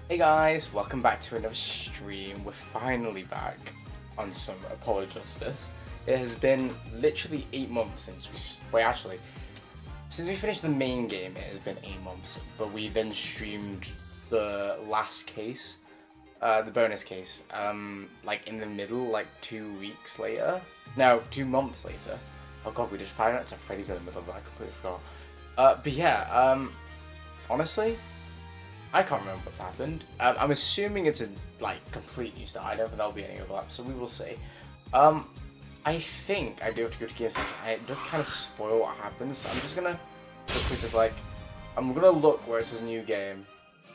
Hey guys, welcome back to another stream. We're finally back on some Apollo Justice. It has been literally 8 months since since we finished the main game, it has been 8 months, but we then streamed the last case, the bonus case, like in the middle, like 2 weeks later. No, 2 months later. Oh god, we did 5 nights at Freddy's in the middle of that, I completely forgot. But yeah, honestly, I can't remember what's happened. I'm assuming it's a complete new start. I don't think there'll be any overlap, so we will see. I think I do have to go to game section, and it does kind of spoil what happens. So I'm just gonna quickly I'm gonna look where it says new game.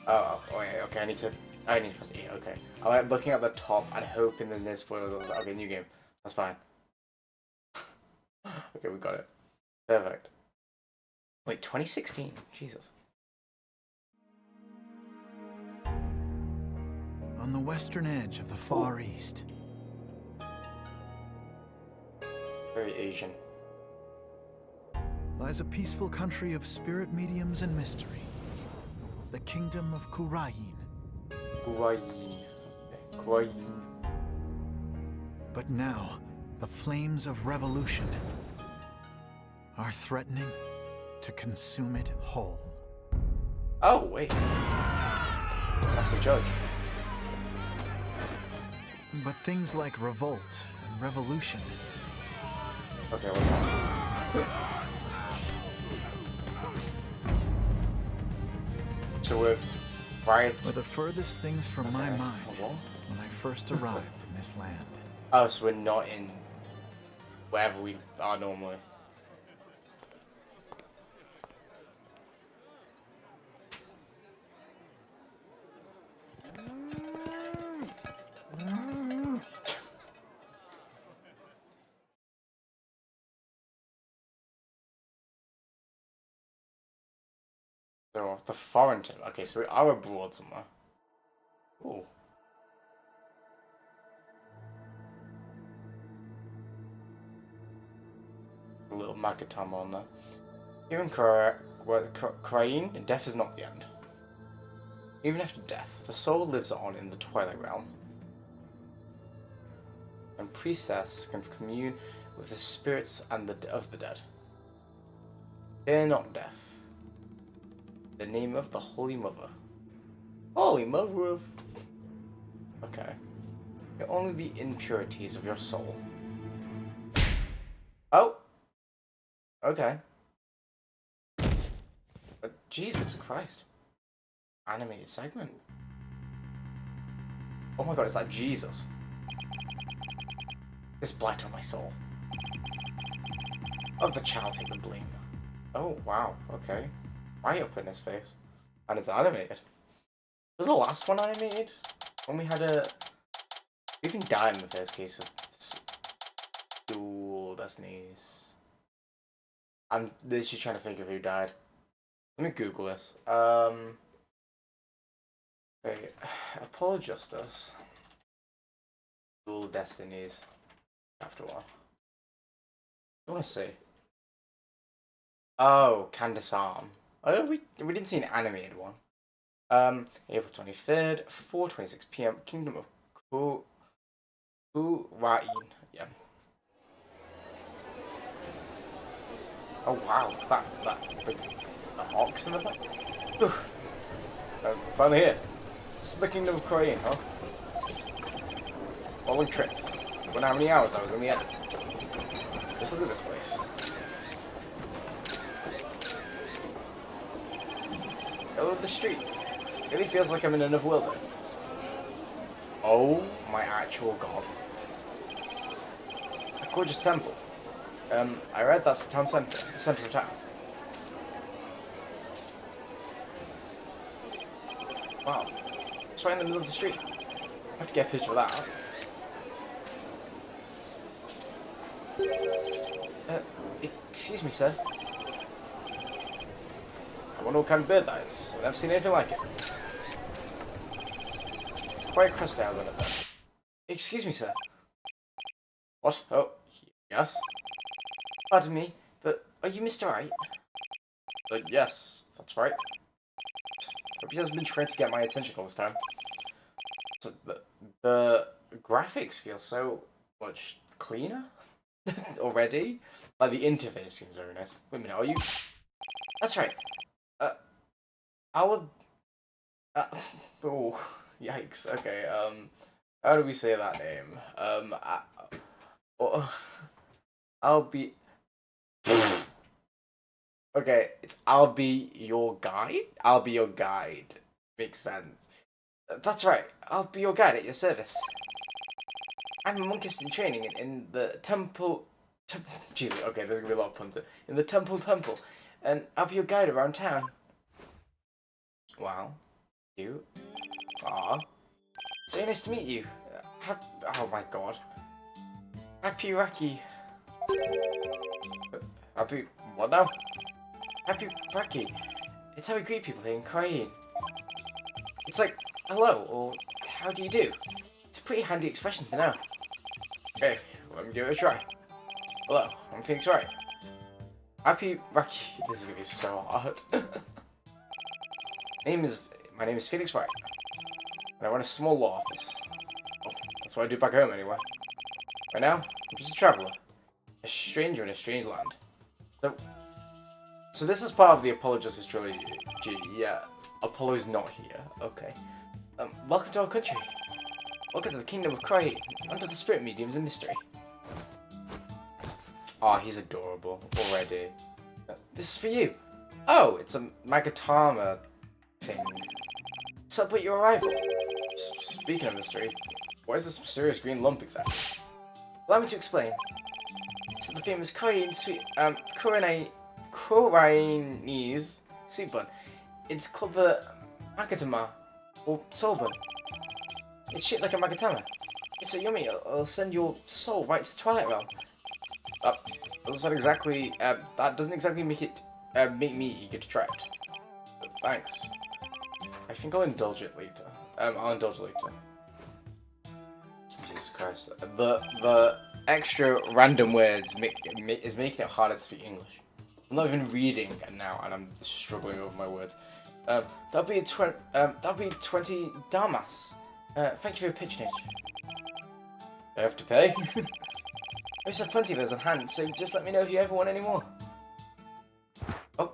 Oh yeah, okay. I need to press E. Okay. I'm like looking at the top and hoping there's no spoilers. Okay, new game. That's fine. Okay, we got it. Perfect. Wait, 2016. Jesus. On the western edge of the Far East. Very Asian. Lies a peaceful country of spirit mediums and mystery. The kingdom of Kurayin. Kurayin. But now, the flames of revolution are threatening to consume it whole. Oh, wait. That's the judge. But things like revolt and revolution. Okay, what's that? So we're Wright. Were the furthest things from my mind What? when I first arrived in this land. Oh, so we're not in wherever we are normally. So off the foreign tip. Okay, so we are abroad somewhere. Ooh. A little Magatama on there. Here in Korean, death is not the end. Even after death, the soul lives on in the Twilight Realm. And priestess can commune with the spirits and of the dead. Fear not death. The name of the Holy Mother. Holy Mother of... Okay. Only the impurities of your soul. Oh! Okay. Jesus Christ. Animated segment. Oh my god, is that Jesus? This blight on my soul. Of the child take the blame. Oh wow, okay. Right up in his face. And it's animated. Was the last one animated? When we had a... We even died in the first case of Dual Destinies. I'm literally trying to think of who died. Let me Google this. Wait. Apollo Justice. Dual Destinies. Chapter 1. I want to see. Oh, Candace Arm. Oh, we didn't see an animated one. April 23rd, 4:26 p.m. Kingdom of Kurain. Yeah. Oh wow, the ox in the back. Finally here. This is the Kingdom of Kurain, huh? What a long trip. I wonder how many hours I was in the end. Just look at this place. I love the street. It really feels like I'm in another world. Oh my actual god. A gorgeous temple. I read that's the town center, the center of town. Wow. It's right in the middle of the street. I have to get a picture of that. Excuse me, sir. I wonder what kind of bird that is. I've never seen anything like it. It's quite crusty as on its own. Excuse me, sir. What? Oh, yes? Pardon me, but are you Mr. Wright? Yes, that's right. Hope he hasn't been trying to get my attention all this time. So the graphics feel so much cleaner already. Like the interface seems very nice. Wait a minute, are you? That's right. Our. Oh, yikes. Okay. How do we say that name? I'll be. Okay, it's I'll be your guide? I'll be your guide. Makes sense. That's right, I'll be your guide at your service. I'm a monkist in training in the temple... Jesus, okay, there's gonna be a lot of puns. In the temple, and I'll be your guide around town. Wow. You? Aw. So nice to meet you. Oh my god. Happy Raki. Happy... what now? Happy Raki. It's how we greet people here in Korean. It's like, hello, or how do you do? It's a pretty handy expression to know. Okay, let me give it a try. Hello, I'm Phoenix Wright. Happy Raki. This is gonna be so hard. My name is Phoenix Wright, and I run a small law office. Oh, that's what I do back home anyway. Right now, I'm just a traveler, a stranger in a strange land. So this is part of the Apollo Justice Trilogy. Yeah, Apollo's not here. Okay. Welcome to our country. Welcome to the kingdom of Wright, under the spirit mediums and mystery. Aw, he's adorable already. This is for you. Oh, it's a Magatama thing. Celebrate your arrival. Speaking of mystery, what is this mysterious green lump exactly? Allow me to explain. This is the famous Korean sweet, Koreanese sweet bun. It's called the Magatama, or soul bun. It's shaped like a Magatama. It's so yummy, it'll send your soul right to the Twilight Realm. That doesn't exactly make me eager to try it. But thanks. I think I'll indulge it later. I'll indulge later. Jesus Christ. The extra random words is making it harder to speak English. I'm not even reading it now, and I'm struggling over my words. That'll be 20 damas. Thank you for your patronage. I have to pay? I just have plenty of those on hand, so just let me know if you ever want any more. Oh.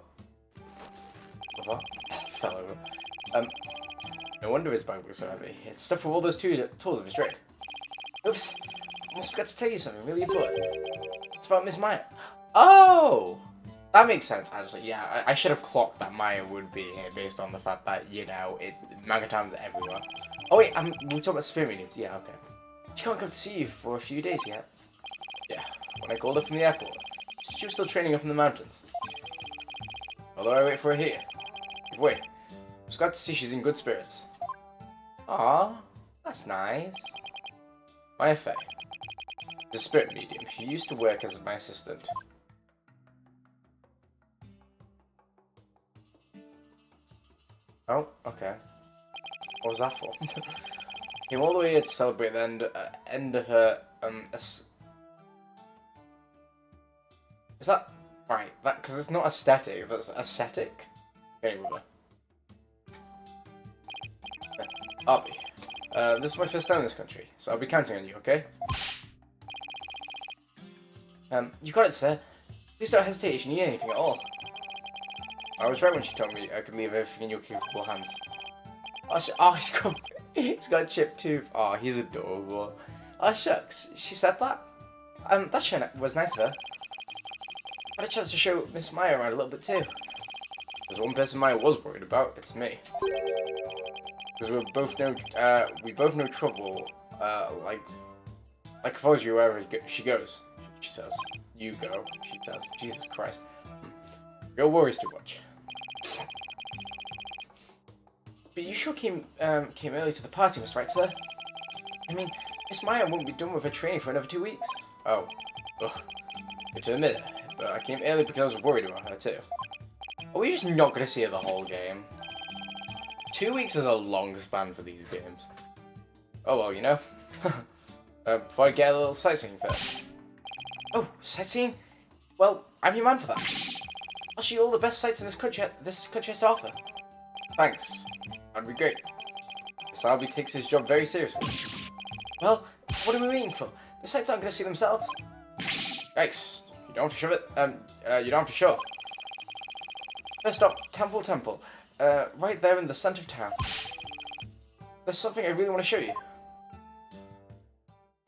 What's that? Fell over. No wonder his bag was so heavy. It's stuffed with all those tools of his trade. Oops. Almost forgot to tell you something really important. It's about Miss Maya. Oh! That makes sense, actually. Yeah, I should have clocked that Maya would be here based on the fact that, you know, Magatams are everywhere. Oh wait, we're talking about spirit mediums. Yeah, okay. She can't come to see you for a few days yet. Yeah, when I called her from the airport, she was still training up in the mountains. Although I wait for her here. Give way. I was glad to see she's in good spirits. Ah, that's nice. Maya Fey, the spirit medium, who used to work as my assistant. Oh, okay. What was that for? Came all the way here to celebrate the end of her, is that right? That because it's not aesthetic, that's ascetic. Anyway, Arby, this is my first time in this country, so I'll be counting on you, okay? You got it, sir. Please don't hesitate if you need anything at all. I was right when she told me I could leave everything in your capable hands. Oh, he's got a chipped tooth. Oh, he's adorable. Oh, shucks. She said that? That sure was nice of her. I had a chance to show Miss Maya around a little bit too. There's one person Maya was worried about. It's me. Because we both know trouble. Like follows you wherever she goes. She says. You go. She says. Jesus Christ. Your worries too much. But you sure came early to the party, Miss Wright, sir? I mean, Miss Maya won't be done with her training for another 2 weeks. Oh. Ugh. Good to admit it, but I came early because I was worried about her too. Are we just not going to see her the whole game? 2 weeks is a long span for these games. Oh well, you know. Before I get a little sightseeing first. Oh, sightseeing? Well, I'm your man for that. I'll show you all the best sights in this country has to offer. Thanks. That'd be great. Sabi takes his job very seriously. Well, what are we waiting for? The sites aren't going to see themselves. Yikes. You don't have to shove it. You don't have to shove. First stop, Temple. Right there in the center of town. There's something I really want to show you.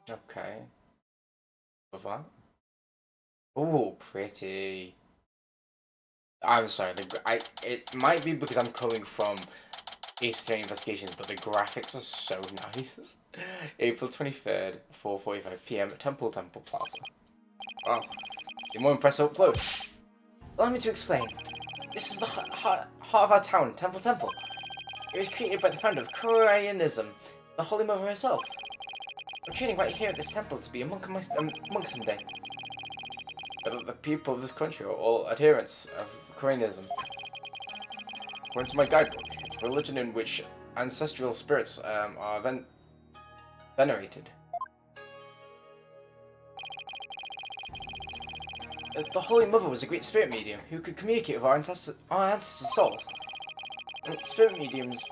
Okay. Love that. Ooh, pretty. I'm sorry. It might be because I'm coming from Ace Investigations, but the graphics are so nice. April 23rd, 4:45 PM at Temple Plaza. Wow. You're more impressed up close. Allow me to explain. This is the heart of our town, Temple. It was created by the founder of Koreanism, the Holy Mother herself. We're training right here at this temple to be a monk someday. But the people of this country are all adherents of Koreanism. According to my guidebook, it's a religion in which ancestral spirits are venerated. The Holy Mother was a great spirit medium who could communicate with our ancestors' souls. And spirit mediums,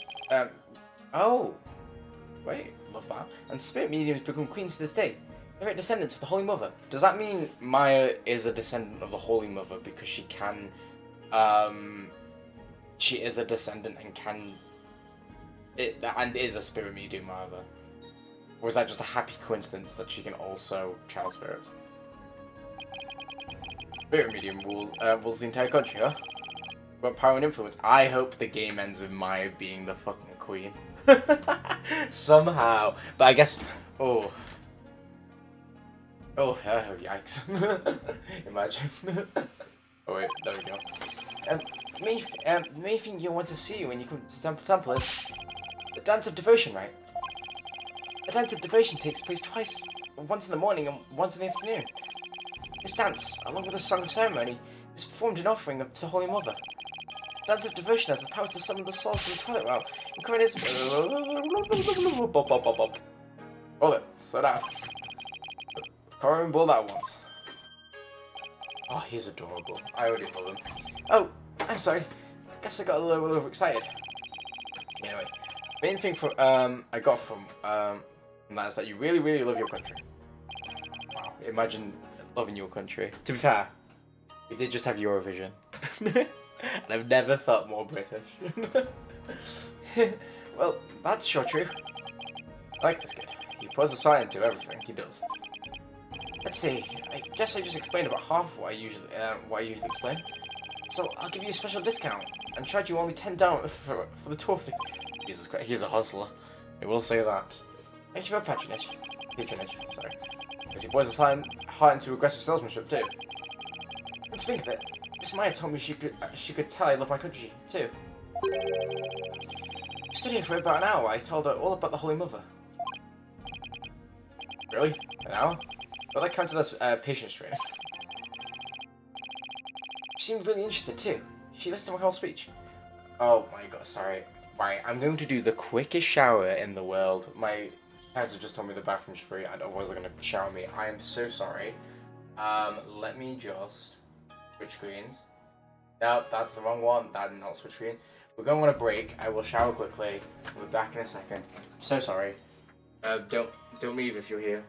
oh, wait, love that. And spirit mediums become queens to this day. They're descendants of the Holy Mother. Does that mean Maya is a descendant of the Holy Mother because she can, she is a descendant and is a spirit medium rather? Or is that just a happy coincidence that she can also child spirit? Spirit medium rules the entire country, huh? What power and influence? I hope the game ends with Maya being the fucking queen. Somehow. But I guess... Oh, yikes. Imagine. Oh wait, there we go. Main thing you'll want to see when you come to Temple is the Dance of Devotion, right? The Dance of Devotion takes place twice, once in the morning and once in the afternoon. This dance, along with the Song of Ceremony, is performed in offering to the Holy Mother. The Dance of Devotion has the power to summon the souls from the Twilight Realm, encourages... Hold it, slow down. Can't remember that once. Oh, he's adorable. I already love him. Oh, I'm sorry. Guess I got a little overexcited. Anyway, main thing I got from that is that you really, really love your country. Wow, imagine loving your country. To be fair, we did just have Eurovision. And I've never felt more British. Well, that's sure true. I like this kid. He puts a sign into everything he does. Let's see. I guess I just explained about half of what I usually explain. So I'll give you a special discount and charge you only $10 for the tour fee. Jesus Christ, he's a hustler. I will say that. Thank you for patronage. Sorry. Because he pours his heart into aggressive salesmanship too. Let's think of it. Miss Maya told me she could tell I love my country too. We stood here for about an hour. I told her all about the Holy Mother. Really? An hour? But that counted as patience training. She seemed really interested too. She listened to my whole speech. Oh my god, sorry. Right, I'm going to do the quickest shower in the world. My parents have just told me the bathroom's free and otherwise they're going to shower me. I am so sorry. Let me just switch screens. No, that's the wrong one. That did not switch screen. We're going on a break. I will shower quickly. We'll be back in a second. I'm so sorry. Don't leave if you're here.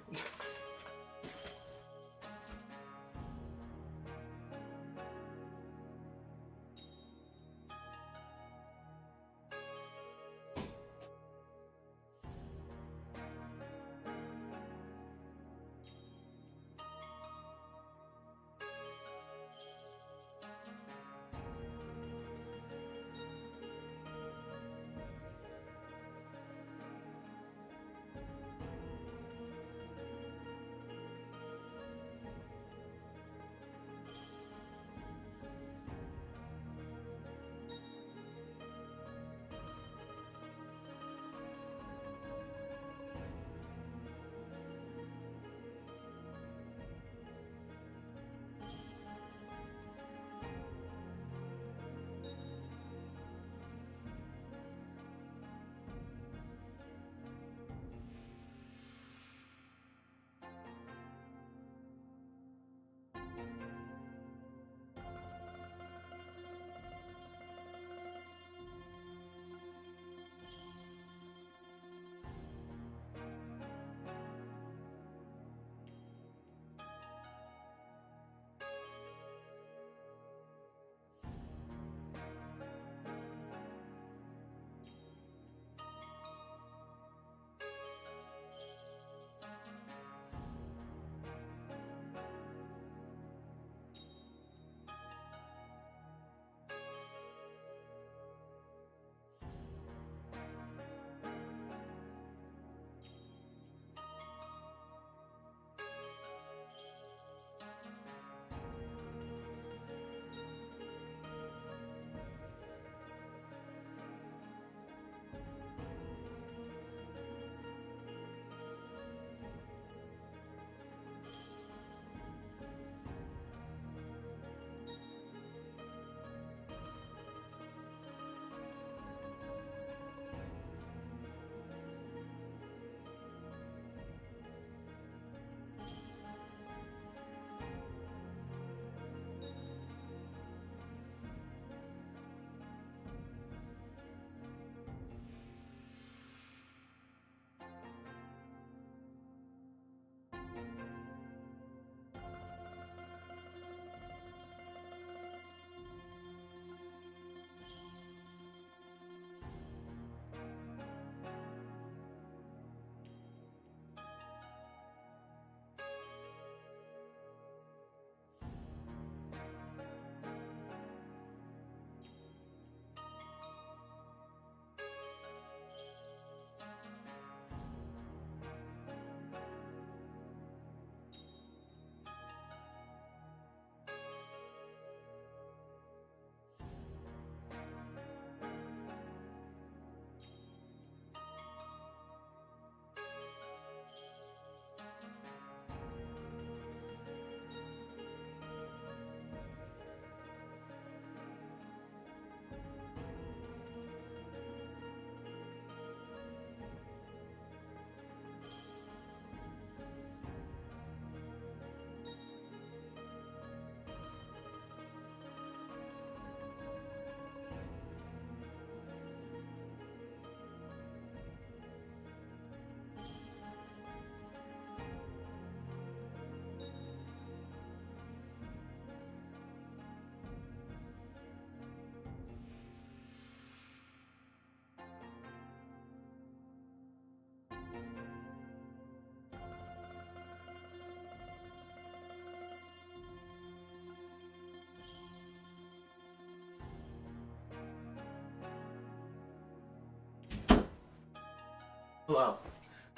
Hello.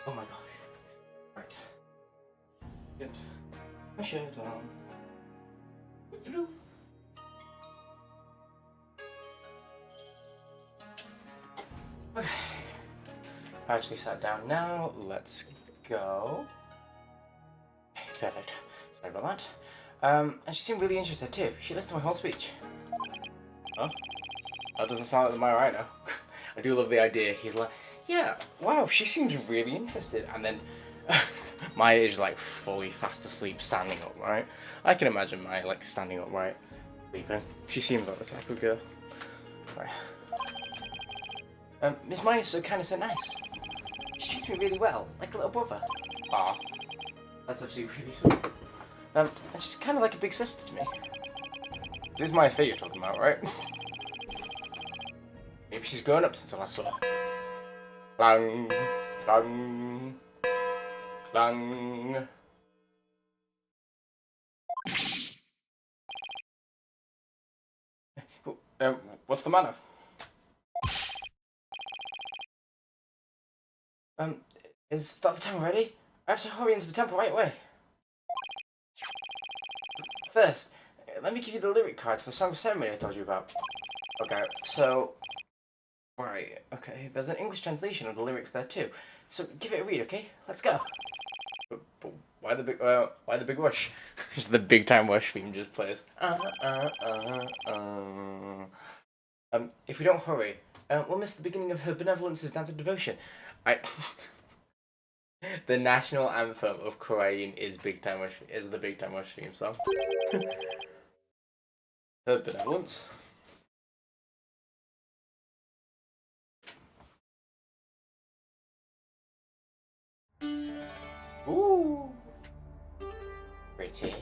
Oh my gosh. Right. Get my shirt on. Okay. I actually sat down now. Let's go. Perfect. Sorry about that. And she seemed really interested too. She listened to my whole speech. Huh? That doesn't sound like my right now. I do love the idea. He's like, yeah, wow, she seems really interested. And then Maya is like fully fast asleep, standing up, right? I can imagine Maya like standing up, right? Sleeping. She seems like the type of girl. Right. Miss Maya's so kind of so nice. She treats me really well, like a little brother. Aw. That's actually really sweet. And she's kind of like a big sister to me. This is Maya Fate you're talking about, right? Maybe she's grown up since I last saw her. Clang, clang, clang. What's the matter? Is that the time already? I have to hurry into the temple right away. First, let me give you the lyric card to the song ceremony I told you about. Okay, so... Right, okay, there's an English translation of the lyrics there too. So give it a read, okay? Let's go. But why the big rush? Just the big time rush theme just plays. If we don't hurry, we'll miss the beginning of her benevolence's dance of devotion. The national anthem of Korean is the Big Time Rush theme song. Her benevolence. Ooh, pretty.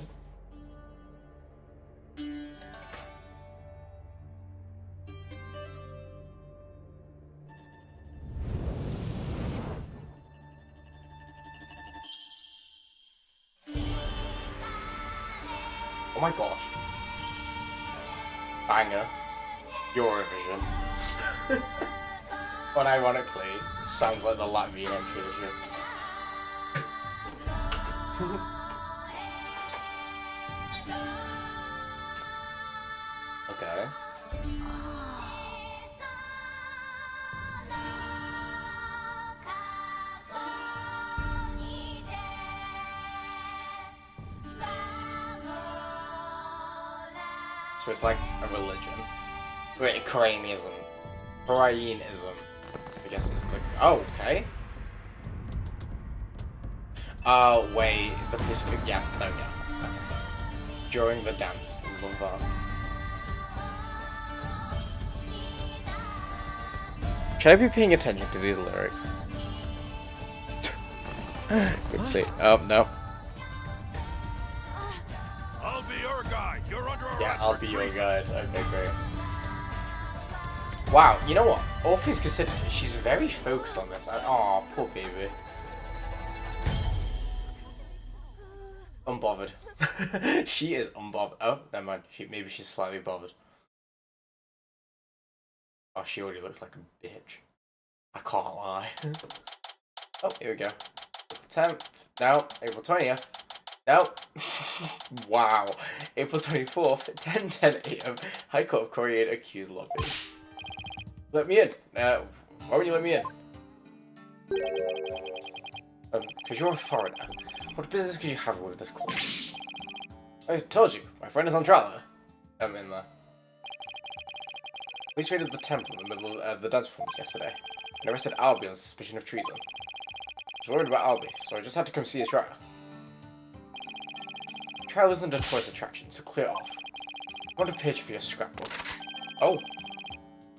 Oh my gosh. Banger. Eurovision. Unironically, sounds like the Latvian entry this year. Okay. So it's like a religion. Wait, Koreanism. Koreanism. I guess it's the... Oh, okay. Oh, wait. But this could... Yeah, there we go. Okay. During the dance. Love that. Should I be paying attention to these lyrics? Oopsie. Oh, no. I'll be your guide. You're under arrest. Yeah, I'll be your guide. Okay, great. Wow, you know what? All things considered, she's very focused on this. Aw, poor baby. Unbothered. She is unbothered. Oh, never mind. Maybe she's slightly bothered. Oh, she already looks like a bitch. I can't lie. Oh, here we go. April 10th. No. April 20th. No. Wow. April 24th, 10:10 a.m. High Court of Korean accused lobby. Let me in. Why would you let me in? Because you're a foreigner. What business could you have with this court? I told you, my friend is on trial. I'm in there. Police raided the temple in the middle of the dance performance yesterday and arrested Albie on suspicion of treason. I was worried about Albie, so I just had to come see his trial. The trial isn't a tourist attraction, so clear off. I want a picture for your scrapbook. Oh.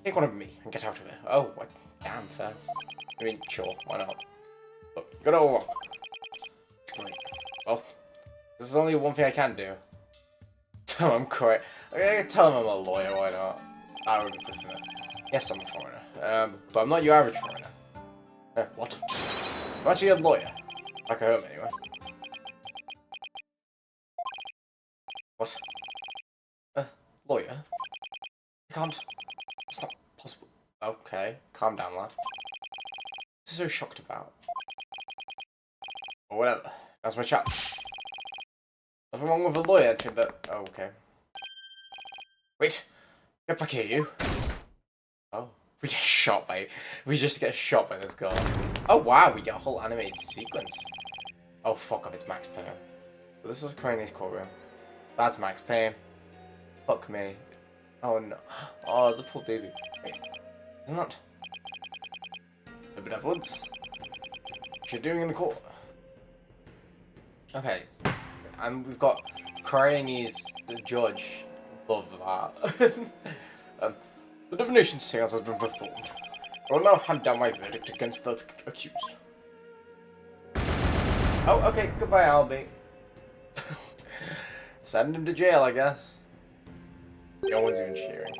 Take one of me and get out of here. Oh, what? Damn fair. I mean, sure, why not? Look, you got it all wrong. Great. Well, this is only one thing I can do. Tell him I'm correct. Okay, tell him I'm a lawyer, why not? I would prefer it. Yes, I'm a foreigner. But I'm not your average foreigner. What? I'm actually a lawyer. Back at home, anyway. What? Lawyer? I can't... It's not possible. Okay, calm down, lad. This you so shocked about? Or whatever. That's my chance. Nothing wrong with a lawyer entering the... Oh, okay. Wait. Get back here, you. Oh. We get shot by... We just get shot by this guy. Oh, wow. We get a whole animated sequence. Oh, fuck off. It's Max Payne. So this is Crane's courtroom. That's Max Payne. Fuck me. Oh, no. Oh, the poor baby. Wait. Isn't that... the benevolence? What you're doing in the court? Okay. And we've got Crane's the judge. Love that. The divination seance has been performed. I will now hand down my verdict against the accused. Oh, okay. Goodbye, Albie. Send him to jail, I guess. No one's even cheering.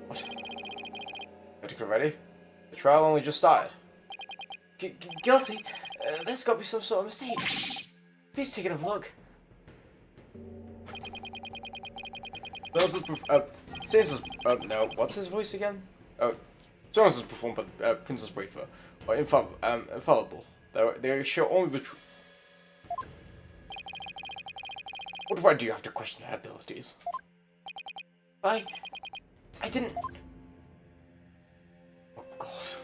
What? Verdict ready? The trial only just started. Guilty? There's got to be some sort of mistake. Please take another look. No, what's his voice again? Oh, Jones is performed by Princess Wafer, are infallible. They show only the truth. What right do you have to question her abilities? I didn't... Oh, God.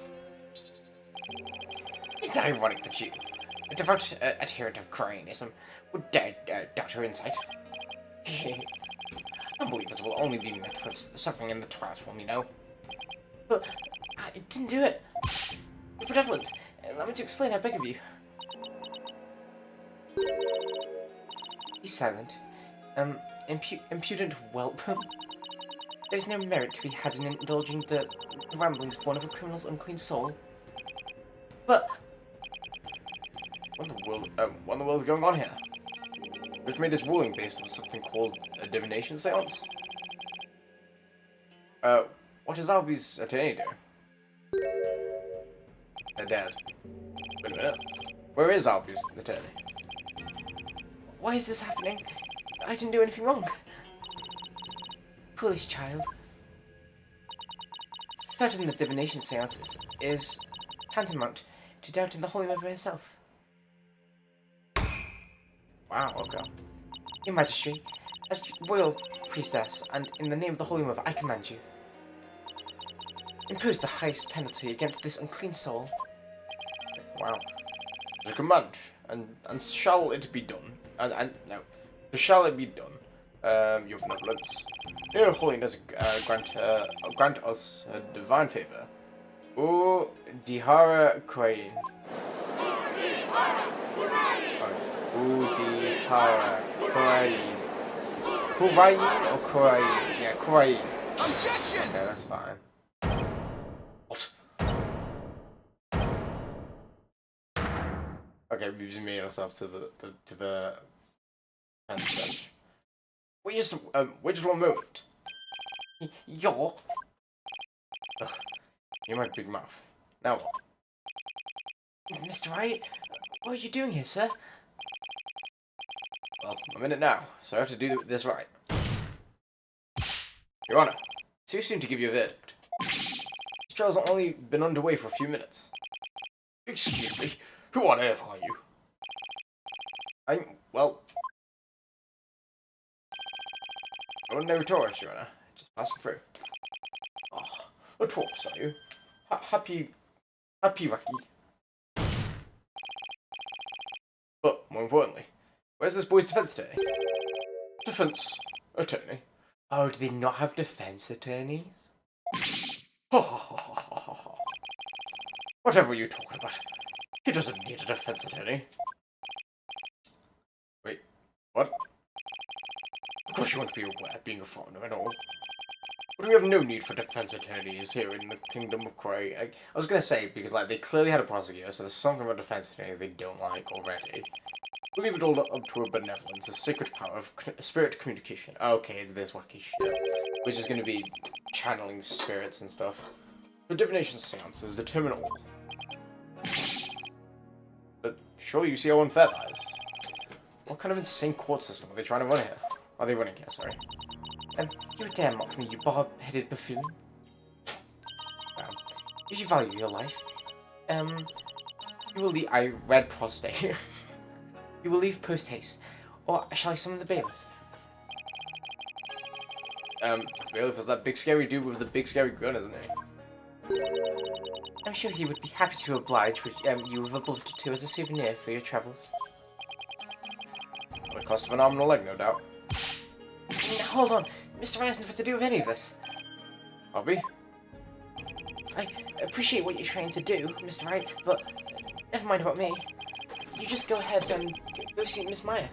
Isn't that ironic that you, a devout adherent of Crainism, would dare doubt her insight? Unbelievers will only be met with suffering in the trials, will you know? But I didn't do it. Your benevolence, allow me to explain, I beg of you. Be silent. Impudent whelp. There's no merit to be had in indulging the ramblings born of a criminal's unclean soul. But what in the world is going on here? We've made this ruling based on something called a divination seance. What does Albie's attorney do? They're dead. Wait a minute. Where is Albie's attorney? Why is this happening? I didn't do anything wrong. Foolish child. Doubting the divination seances is tantamount to doubting the Holy Mother herself. Wow, okay. Your Majesty, as royal priestess, and in the name of the Holy Mother, I command you. Impose the highest penalty against this unclean soul. Wow. The command, and shall it be done? No. Shall it be done? Your benevolence. Your holiness, grant us a divine favor. O Dihara Krain. Udihara Krain. Krain or Krain? Yeah, Krain. Objection! Okay, that's fine. What? Okay, we've just made ourselves to the defense bench. We just one moment. You're my big mouth. Now what? Mr. Wright, what are you doing here, sir? Well, I'm in it now, so I have to do this right. Your Honor, it's too soon to give you a verdict. This trial's only been underway for a few minutes. Excuse me, who on earth are you? Well, ordinary tourist, Your Honor. Just passing through. Oh, a tourist, are you? Happy Rocky. But, more importantly, where's this boy's defense attorney? Defense attorney? Oh, do they not have defense attorneys? Whatever are you talking about? He doesn't need a defense attorney. Wait, what? Of course you want to be aware, being a foreigner and all. But we have no need for defense attorneys here in the Kingdom of Cray. I was gonna say, because like they clearly had a prosecutor, so there's something about defense attorneys they don't like already. We'll leave it all up to a benevolence, a sacred power of spirit communication. Okay, it's this wacky shit. Which is gonna be channeling spirits and stuff. The divination seances determine all. But surely you see how unfair that is. What kind of insane court system are they trying to run here? Are they running here, sorry? You dare mock me, you bob-headed buffoon. If you value your life, You will leave. I read prostate. You will leave post haste, or shall I summon the bailiff? The bailiff is that big scary dude with the big scary gun, isn't he? I'm sure he would be happy to oblige with you with a bullet or two as a souvenir for your travels. At the cost of an arm and a leg, no doubt. Now, hold on, Mr. Wright has nothing to do with any of this. Bobby? I appreciate what you're trying to do, Mr. Wright, but never mind about me. You just go ahead and go see Miss Meyer.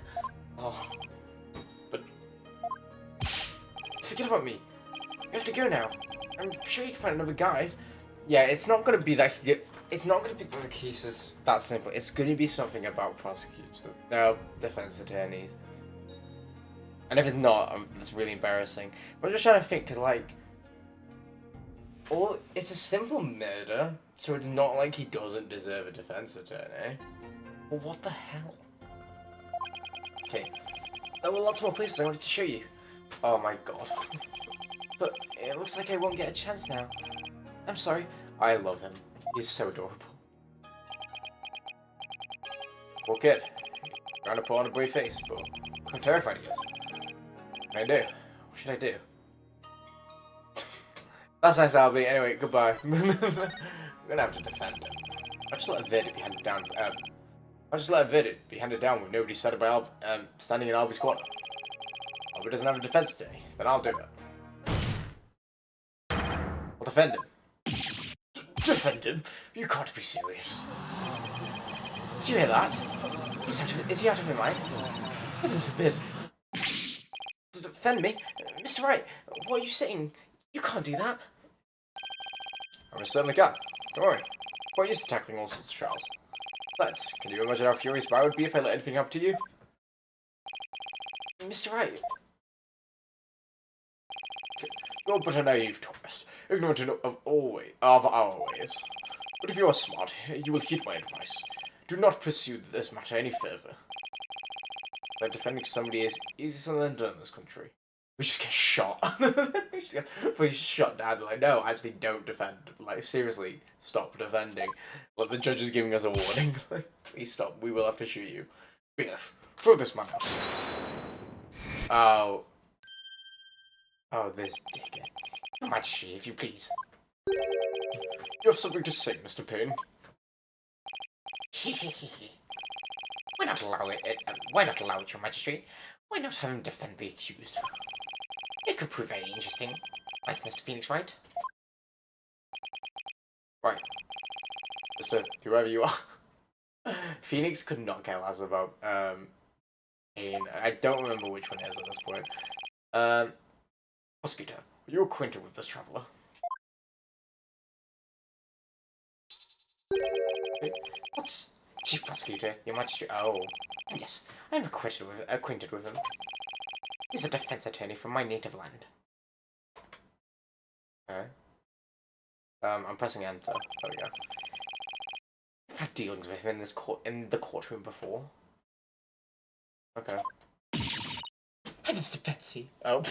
Oh, but forget about me. You have to go now. I'm sure you can find another guide. Yeah, it's not gonna be that. It's not gonna be the cases that simple. It's gonna be something about prosecutors, no, defense attorneys. And if it's not, it's really embarrassing. But I'm just trying to think, cause like, it's a simple murder, so it's not like he doesn't deserve a defense attorney. Well, what the hell? Okay, there were lots more places I wanted to show you. Oh my god. But it looks like I won't get a chance now. I'm sorry. I love him. He's so adorable. Poor kid. Trying to put on a brave face, but how terrified he is. What can I do? What should I do? That's nice, Albie. Anyway, goodbye. I'm gonna have to defend him. I'll just let a verdict be handed down. I'll just let a verdict be handed down with nobody said by standing in Albie's corner. Albie doesn't have a defense today, then I'll do it. I'll defend him. Defend him? You can't be serious. Did you hear that? Is he out of his mind? Heavens forbid. Defend me? Mr. Wright, what are you saying? You can't do that. I most certainly can. Don't worry. Quite used to tackling all sorts of trials. Besides, can you imagine how furious I would be if I let anything happen to you? Mr. Wright. You're but a naive tourist, ignorant of our ways. But if you are smart, you will heed my advice. Do not pursue this matter any further. Like defending somebody is easier than done in this country. We just get shot. We just get shot down. Like, no, actually don't defend. Like, seriously, stop defending. Like, the judge is giving us a warning. Like, please stop. We will have to shoot you. BF, throw this man out. Oh. Oh, this dickhead. Your Majesty, if you please. You have something to say, Mr. Payne. Why not allow it? Why not allow it, Your Majesty? Why not have him defend the accused? It could prove very interesting. Right, Mr. Phoenix, right? Right. Mr. Whoever you are. Phoenix could not care less about, Payne. I don't remember which one it is at this point. Prosecutor, are you acquainted with this traveller? What's Chief Prosecutor, Your Majesty? Oh, yes, I'm acquainted with him. He's a defense attorney from my native land. Okay. I'm pressing enter. There we go. I've had dealings with him in the courtroom before. Okay. Heavens to Betsy. Oh.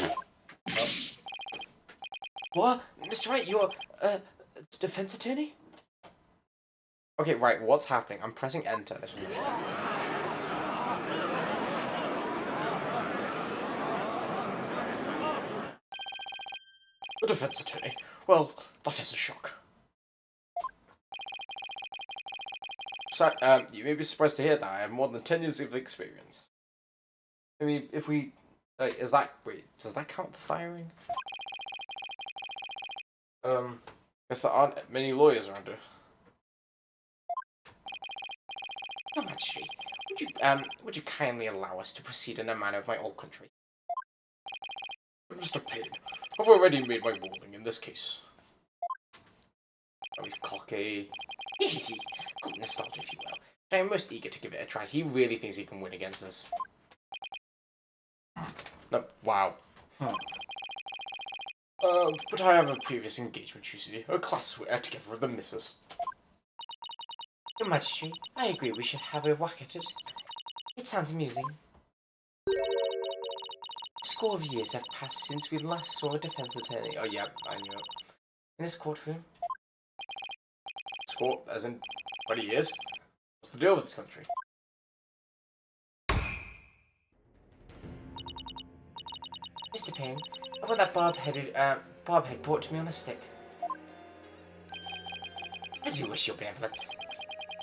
Oh. What? Mr. Wright, you're a defense attorney? Okay, right, what's happening? I'm pressing enter. A defense attorney? Well, that is a shock. So, you may be surprised to hear that I have more than 10 years of experience. I mean, if we... Like, wait, does that count the firing? Guess there aren't many lawyers around here. Your Majesty, would you kindly allow us to proceed in a manner of my old country? But Mr. Payne, I've already made my ruling in this case. Oh, he's cocky. Call it nostalgia, if you will. But I am most eager to give it a try. He really thinks he can win against us. No, wow. Huh. But I have a previous engagement, you see. A class we're together with the missus. Your Majesty, I agree we should have a whack at it. It sounds amusing. A score of years have passed since we last saw a defense attorney. Oh yeah, I knew it. In this courtroom. Score, as in 20 years? What's the deal with this country? Mr. Payne, I want that bobhead brought to me on a stick. As you wish, your benevolence.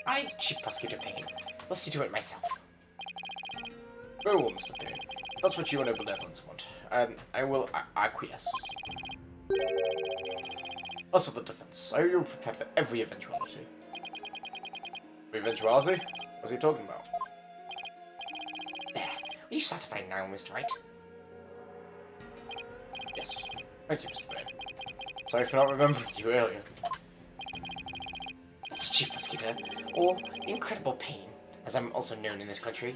I, Chief Prosecutor Payne, will see to it myself. Very well, Mr. Payne. That's what you and your benevolence want. I will acquiesce. Also the defense. I will prepare for every eventuality. Every eventuality? What's he talking about? There. Are you satisfied now, Mr. Wright? Yes. Thank you, Mr. Payne. Sorry for not remembering you earlier. It's Chief Prosecutor, or the Incredible Payne, as I'm also known in this country.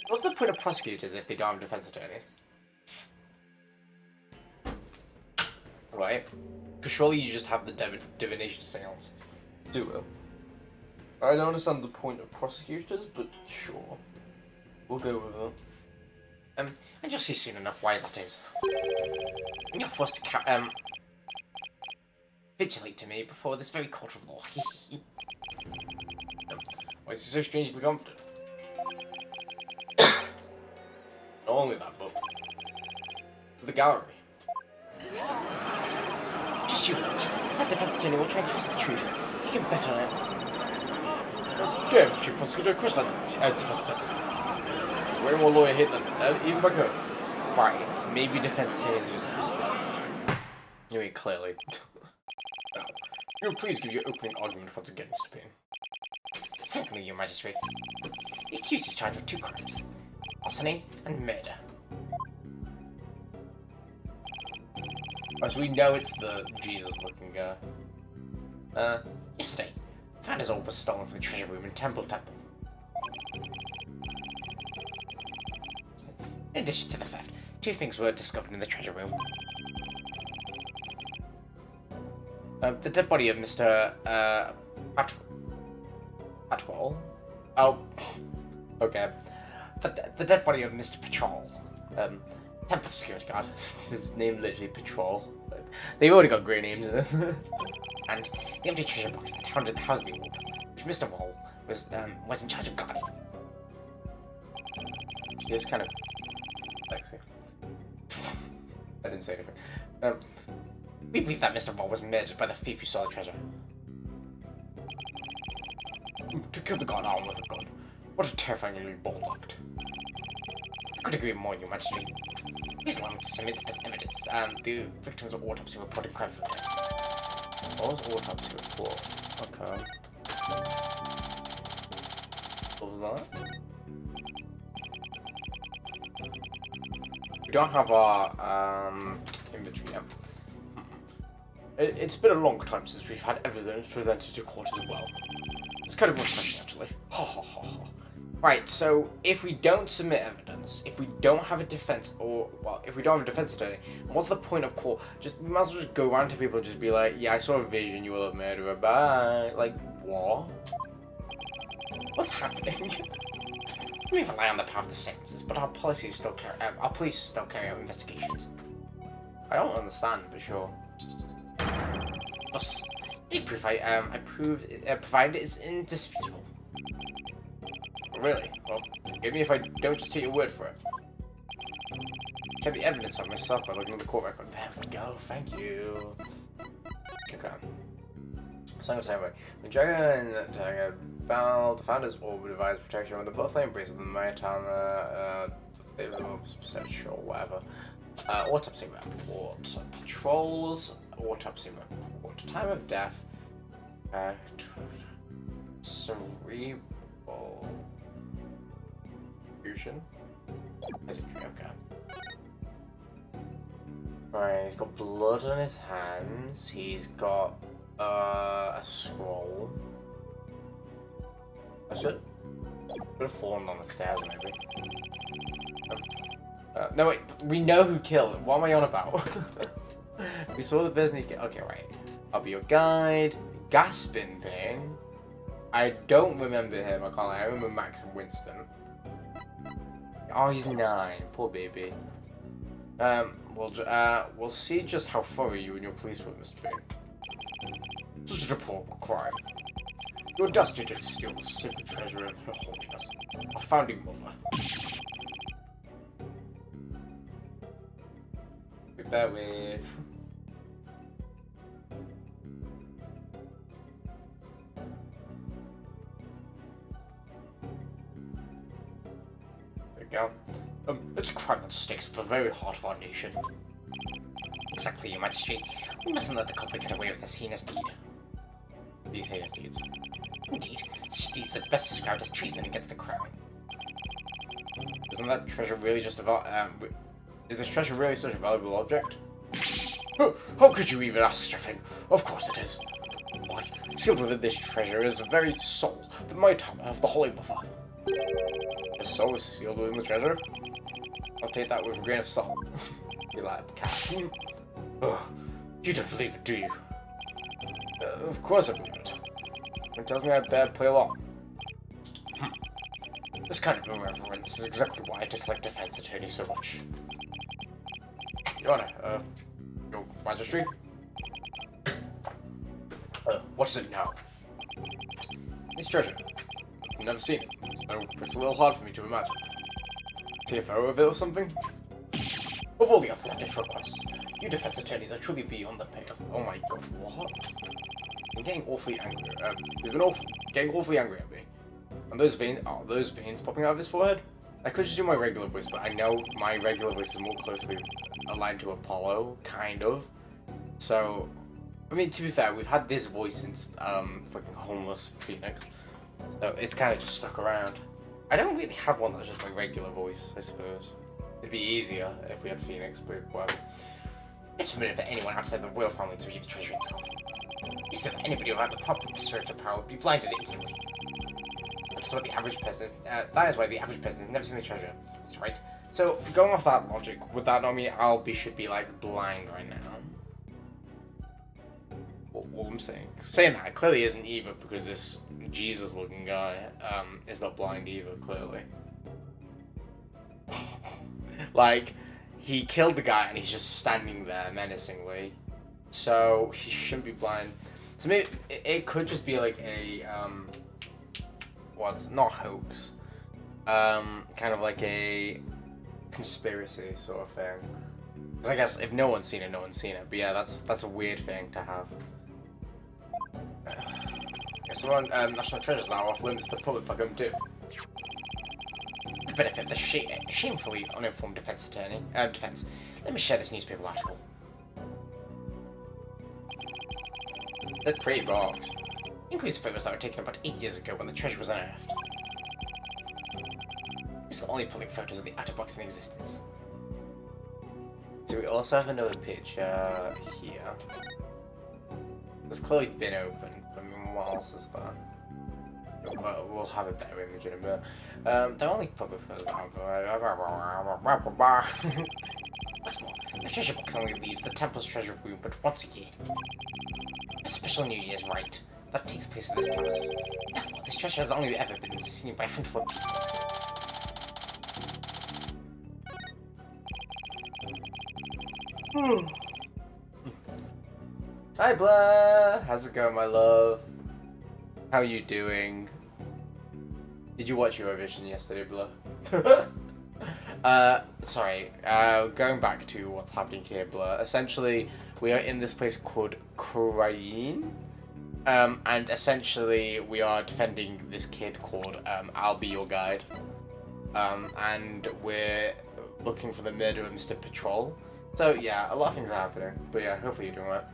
What's the point of prosecutors if they don't have a defense attorney? Right? Because surely you just have the divination seance. Do it. I don't understand the point of prosecutors, but sure. We'll go with it. And you'll see soon enough why that is. And you're forced to vigilate to me before this very court of law. Why is he so strangely confident? Not only that, but the gallery. Just you watch. That defense attorney will try and twist the truth. He can bet on it. Oh, damn, Chief Prosecutor, of course that defense attorney. There's way more lawyer hit than even back home. Why? Maybe defense attorneys are just hated. You mean clearly. Now, you'll please give your opening argument once again, Mr. Payne. Certainly, your magistrate. The accused is charged with 2 crimes. Larceny and murder. As we know, it's the Jesus-looking guy. Yesterday, found his orb was stolen from the treasure room in Temple. In addition to the theft, 2 things were discovered in the treasure room. The dead body of Mr. Patrol. Oh, okay. The dead body of Mr. Patrol. Temple security guard. His name literally Patrol. They've already got great names in this. And the empty treasure box that housed the orb, which Mr. Wall was in charge of guarding. He is kind of sexy. I didn't say anything. We believe that Mr. Wall was murdered by the thief who stole the treasure. To kill the god armed with a gun. What a terrifyingly bold act. I could agree more, Your Majesty. Please allow me to submit as evidence the victim's autopsy report and crime from there. What was autopsy report? Okay. What was that? We don't have our inventory yet. It's been a long time since we've had evidence presented to court as well. It's kind of refreshing, actually. Ha ha ha ha. Right, so if we don't submit evidence, if we don't have a defense, if we don't have a defense attorney, what's the point of court? We might as well just go around to people and just be like, yeah, I saw a vision, you were a murderer, bye. Like, what? What's happening? We rely on the power of the sentences, but our police still carry out investigations. I don't understand, but sure. Plus, any proof provided is indisputable. Really? Well, forgive me if I don't just take your word for it. Check the evidence on myself by looking at the court record. There we go, thank you. Okay. Song of Ceremony. When Dragon Bell, the founders orb devised protection when the butterfly embraces the maritime, sure, whatever. Autopsy report. Patrols. Autopsy report. Time of death. Cerebral. Fusion. Okay. Right, he's got blood on his hands. He's got a scroll. That's it. Could have fallen on the stairs, maybe. No, wait. We know who killed him. What am I on about? We saw the business. Okay, right. I'll be your guide. Gaspin Ping. I don't remember him. I can't lie. I remember Max and Winston. Oh, he's 9. Poor baby. We'll see just how thorough you and your police were, Mr. Ping. Such a deplorable crime. You audacity to steal the sacred treasure of Her Holiness, our founding mother. Bear with. There we go. It's a crime that sticks to the very heart of our nation. Exactly, Your Majesty. We mustn't let the culprit get away with this heinous deed. These heinous deeds. Indeed, such deeds are best described as treason against the crown. Isn't that treasure really just a is this treasure really such a valuable object? How could you even ask such a thing? Of course it is. Why, sealed within this treasure is the very soul, the might of the Holy Mother. The soul is sealed within the treasure? I'll take that with a grain of salt. He's like a cat. You don't believe it, do you? Of course I believe it. It tells me I better play along. This kind of irreverence is exactly why I dislike defense attorneys so much. Your Honor, Your Majesty? What is it now? It's treasure. I've never seen it, so it's a little hard for me to imagine. TFO of it or something? Of all the outlandish requests, you defense attorneys are truly beyond the pale. Oh my god, what? I'm getting awfully angry. He's been getting awfully angry at me. And those veins popping out of his forehead? I could just do my regular voice, but I know my regular voice is more closely aligned to Apollo, kind of. So, I mean, to be fair, we've had this voice since, fucking Homeless Phoenix. So, it's kind of just stuck around. I don't really have one that's just my regular voice, I suppose. It'd be easier if we had Phoenix, but whatever. It's forbidden for anyone outside the royal family to view the treasure itself. It's so that anybody without the proper spiritual power would be blinded instantly. That's what the average person is, that is why the average person has never seen the treasure. That's right. So, going off that logic, would that not mean should be, like, blind right now? All I'm saying. Saying that, it clearly isn't either, because this Jesus-looking guy, is not blind either, clearly. Like, he killed the guy and he's just standing there menacingly. So, he shouldn't be blind. So maybe, it could just be like a, not hoax. Kind of like a conspiracy sort of thing. Because I guess if no one's seen it, no one's seen it. But yeah, that's a weird thing to have. Guess the national treasures now off limits to the public by going too. The benefit of the shamefully uninformed defense attorney. Defense. Let me share this newspaper article. They're pretty box. Includes photos that were taken about 8 years ago when the treasure was unearthed. These are the only public photos of the outer box in existence. So we also have another picture here. It's clearly been opened. I mean, what else is there? We'll have a better image in a minute. They're only public photos. What's more, the treasure box only leaves the temple's treasure room but once a year. A special New Year's rite that takes place in this palace. Therefore, this treasure has only ever been seen by a handful of people. Hi, Blair! How's it going, my love? How are you doing? Did you watch Eurovision yesterday, Blair? Sorry. Going back to what's happening here, Blair. Essentially, we are in this place called Korain. And essentially, we are defending this kid called I'll Be Your Guide. And we're looking for the murderer of Mr. Patrol. So yeah, a lot of things are happening. But yeah, hopefully you're doing well.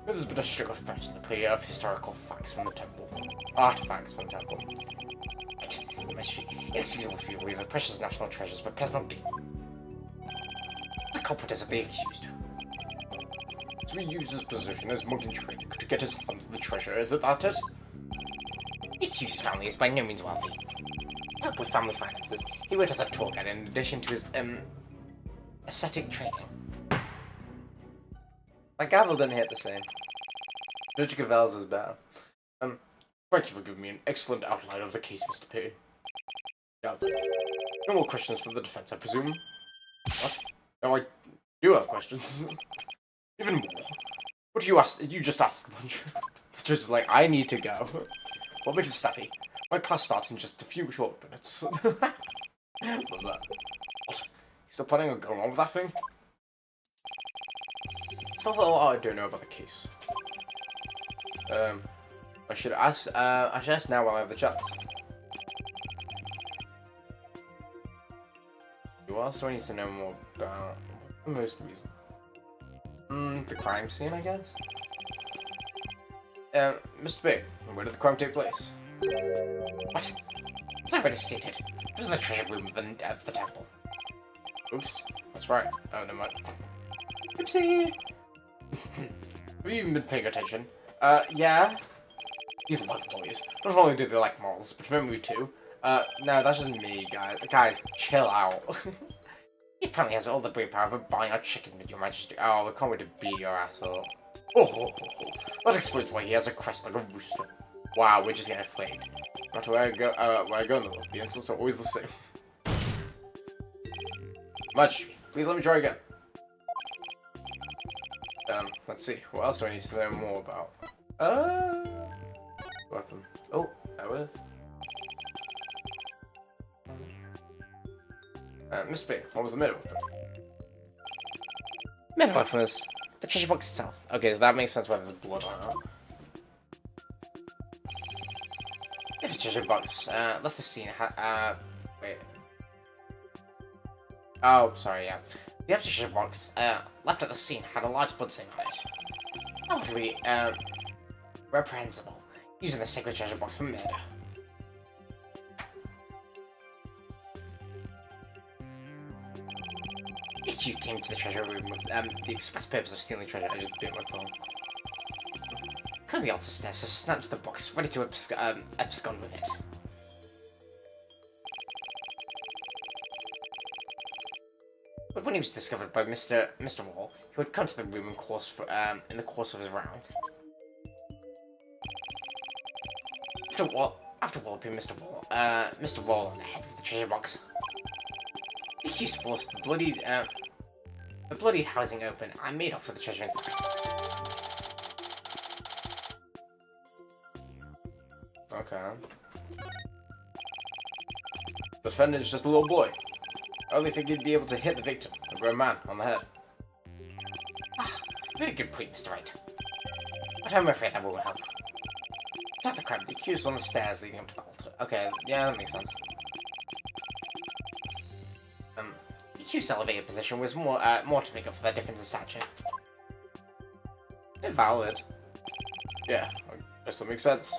There's been a string of thefts in the clear of historical facts from the temple. Artifacts from the temple. Right, inexcusable for you to leave the precious national treasures for personal gain. The culprit is the accused. So he used his position as monkey training to get his hands on the treasure, is it that it? The accused's family is by no means wealthy. To help with family finances, he worked as a tour guide in addition to his, ascetic training. My gavel didn't hit the same. Judge Gavel's is better. Thank you for giving me an excellent outline of the case, Mr. P. Now then, no more questions from the defense, I presume? What? No, I do have questions. Even more. What do you ask? You just asked a bunch. The judge is like, I need to go. What makes it snappy? My class starts in just a few short minutes. Love that. What? You still planning on going on with that thing? Still a lot I don't know about the case. I should ask now while I have the chance. What else do I need to know more about? What's the most recent? The crime scene, I guess? Mr. B, where did the crime take place? What? As I already stated, it was in the treasure room of the temple. Oops, that's right. Oh, never mind. Oopsie! Have you even been paying attention? Yeah. These love boys. Not only do they like morals, but memory too. No, that's just me, guys. Guys, chill out. He apparently has all the brain power of buying a chicken with your majesty. Oh, I can't wait to beat your asshole. That explains why he has a crest like a rooster. Wow, we're just getting flamed. No matter where I go in the world, the insults are always the same. Majesty, please let me try again. Let's see. What else do I need to know more about? Weapon. Oh, that was. Miss B, what was the middle weapon? Middle weapon was the treasure box itself. Okay, so that makes sense why there's blood on it. If the treasure box left the scene, wait. Oh, sorry, yeah. The treasure box left at the scene had a large blood stain on it. Obviously, reprehensible, using the sacred treasure box for murder. You came to the treasure room with the express purpose of stealing treasure. I just bit my tongue. Clearly, the altar stairs to snatch the box, ready to abscond with it. But when he was discovered by Mr. Wall, he would come to the room in the course of his rounds. After walloping Mr. Wall on the head with the treasure box, the accused forced the bloodied housing open and made off with the treasure inside. Okay. The defendant is just a little boy. I only think he'd be able to hit the victim, a grown man, on the head. Ah, very good point, Mr. Wright. But I'm afraid that won't help. Not the crime, the accused on the stairs leading up to the altar. Okay, yeah, that makes sense. The accused's elevated position was more to make up for that difference in stature. Invalid. Yeah, I guess that makes sense.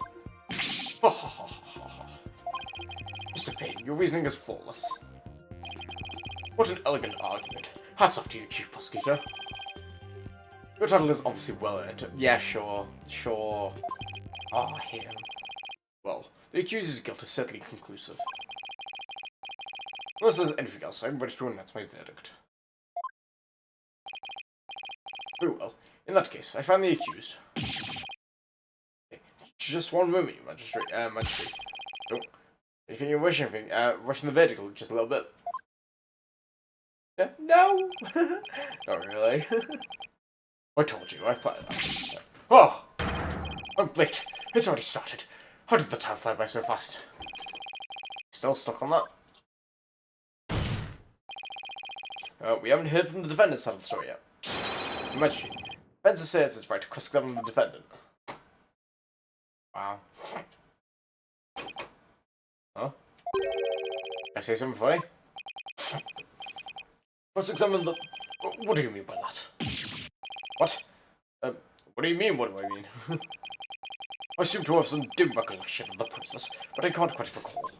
Mr. Payne, your reasoning is flawless. What an elegant argument. Hats off to you, Chief Prosecutor. Your title is obviously well earned. Yeah, sure. Oh, I hate him. Well, the accuser's guilt is certainly conclusive. Unless there's anything else, I'm ready to announce my verdict. Very well. In that case, I find the accused. Okay. Just one moment, you magistrate. Oh. Anything you wish, rushing the verdict just a little bit. Yeah? No! Not really. I told you, I've planned that. Oh! I'm late. It's already started. How did the time fly by so fast? Still stuck on that? We haven't heard from the defendant's side of the story yet. Imagine, defense asserts it's right to cross-examine the defendant. Wow. Huh? Did I say something funny? Cross-examine the... What do you mean by that? What? What do you mean, what do I mean? I seem to have some dim recollection of the process, but I can't quite recall.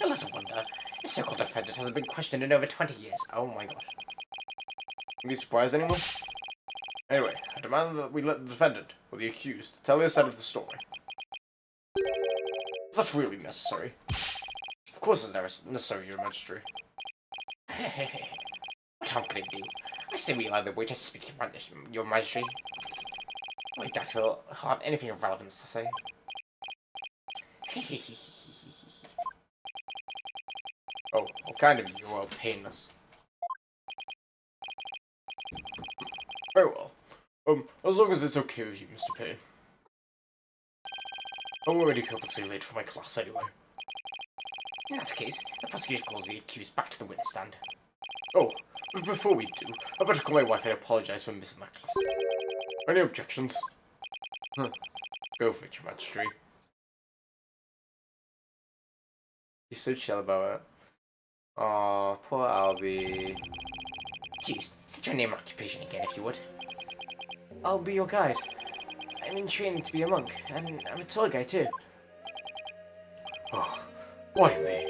A little wonder, this so-called defendant hasn't been questioned in over 20 years. Oh my god. Are you surprised anyone? Anyway, I demand that we let the defendant, or the accused, tell their side of the story. Is that really necessary? Of course it's never necessary, your majesty. What harm could it do? I say we allow the waiter to speak, your majesty. I doubt he'll have anything of relevance to say. Oh, what kind of you are painless? Very well. As long as it's okay with you, Mr. Payne. I'm already hopelessly late for my class anyway. In that case, the prosecution calls the accused back to the witness stand. Oh, but before we do, I better call my wife and apologize for missing that class. Any objections? Go for it, Your Majesty. He's so chill about it. Aw, poor Albie. Jeez, state your name and occupation again if you would. I'll be your guide. I'm in training to be a monk, and I'm a tour guide too. Oh, why me?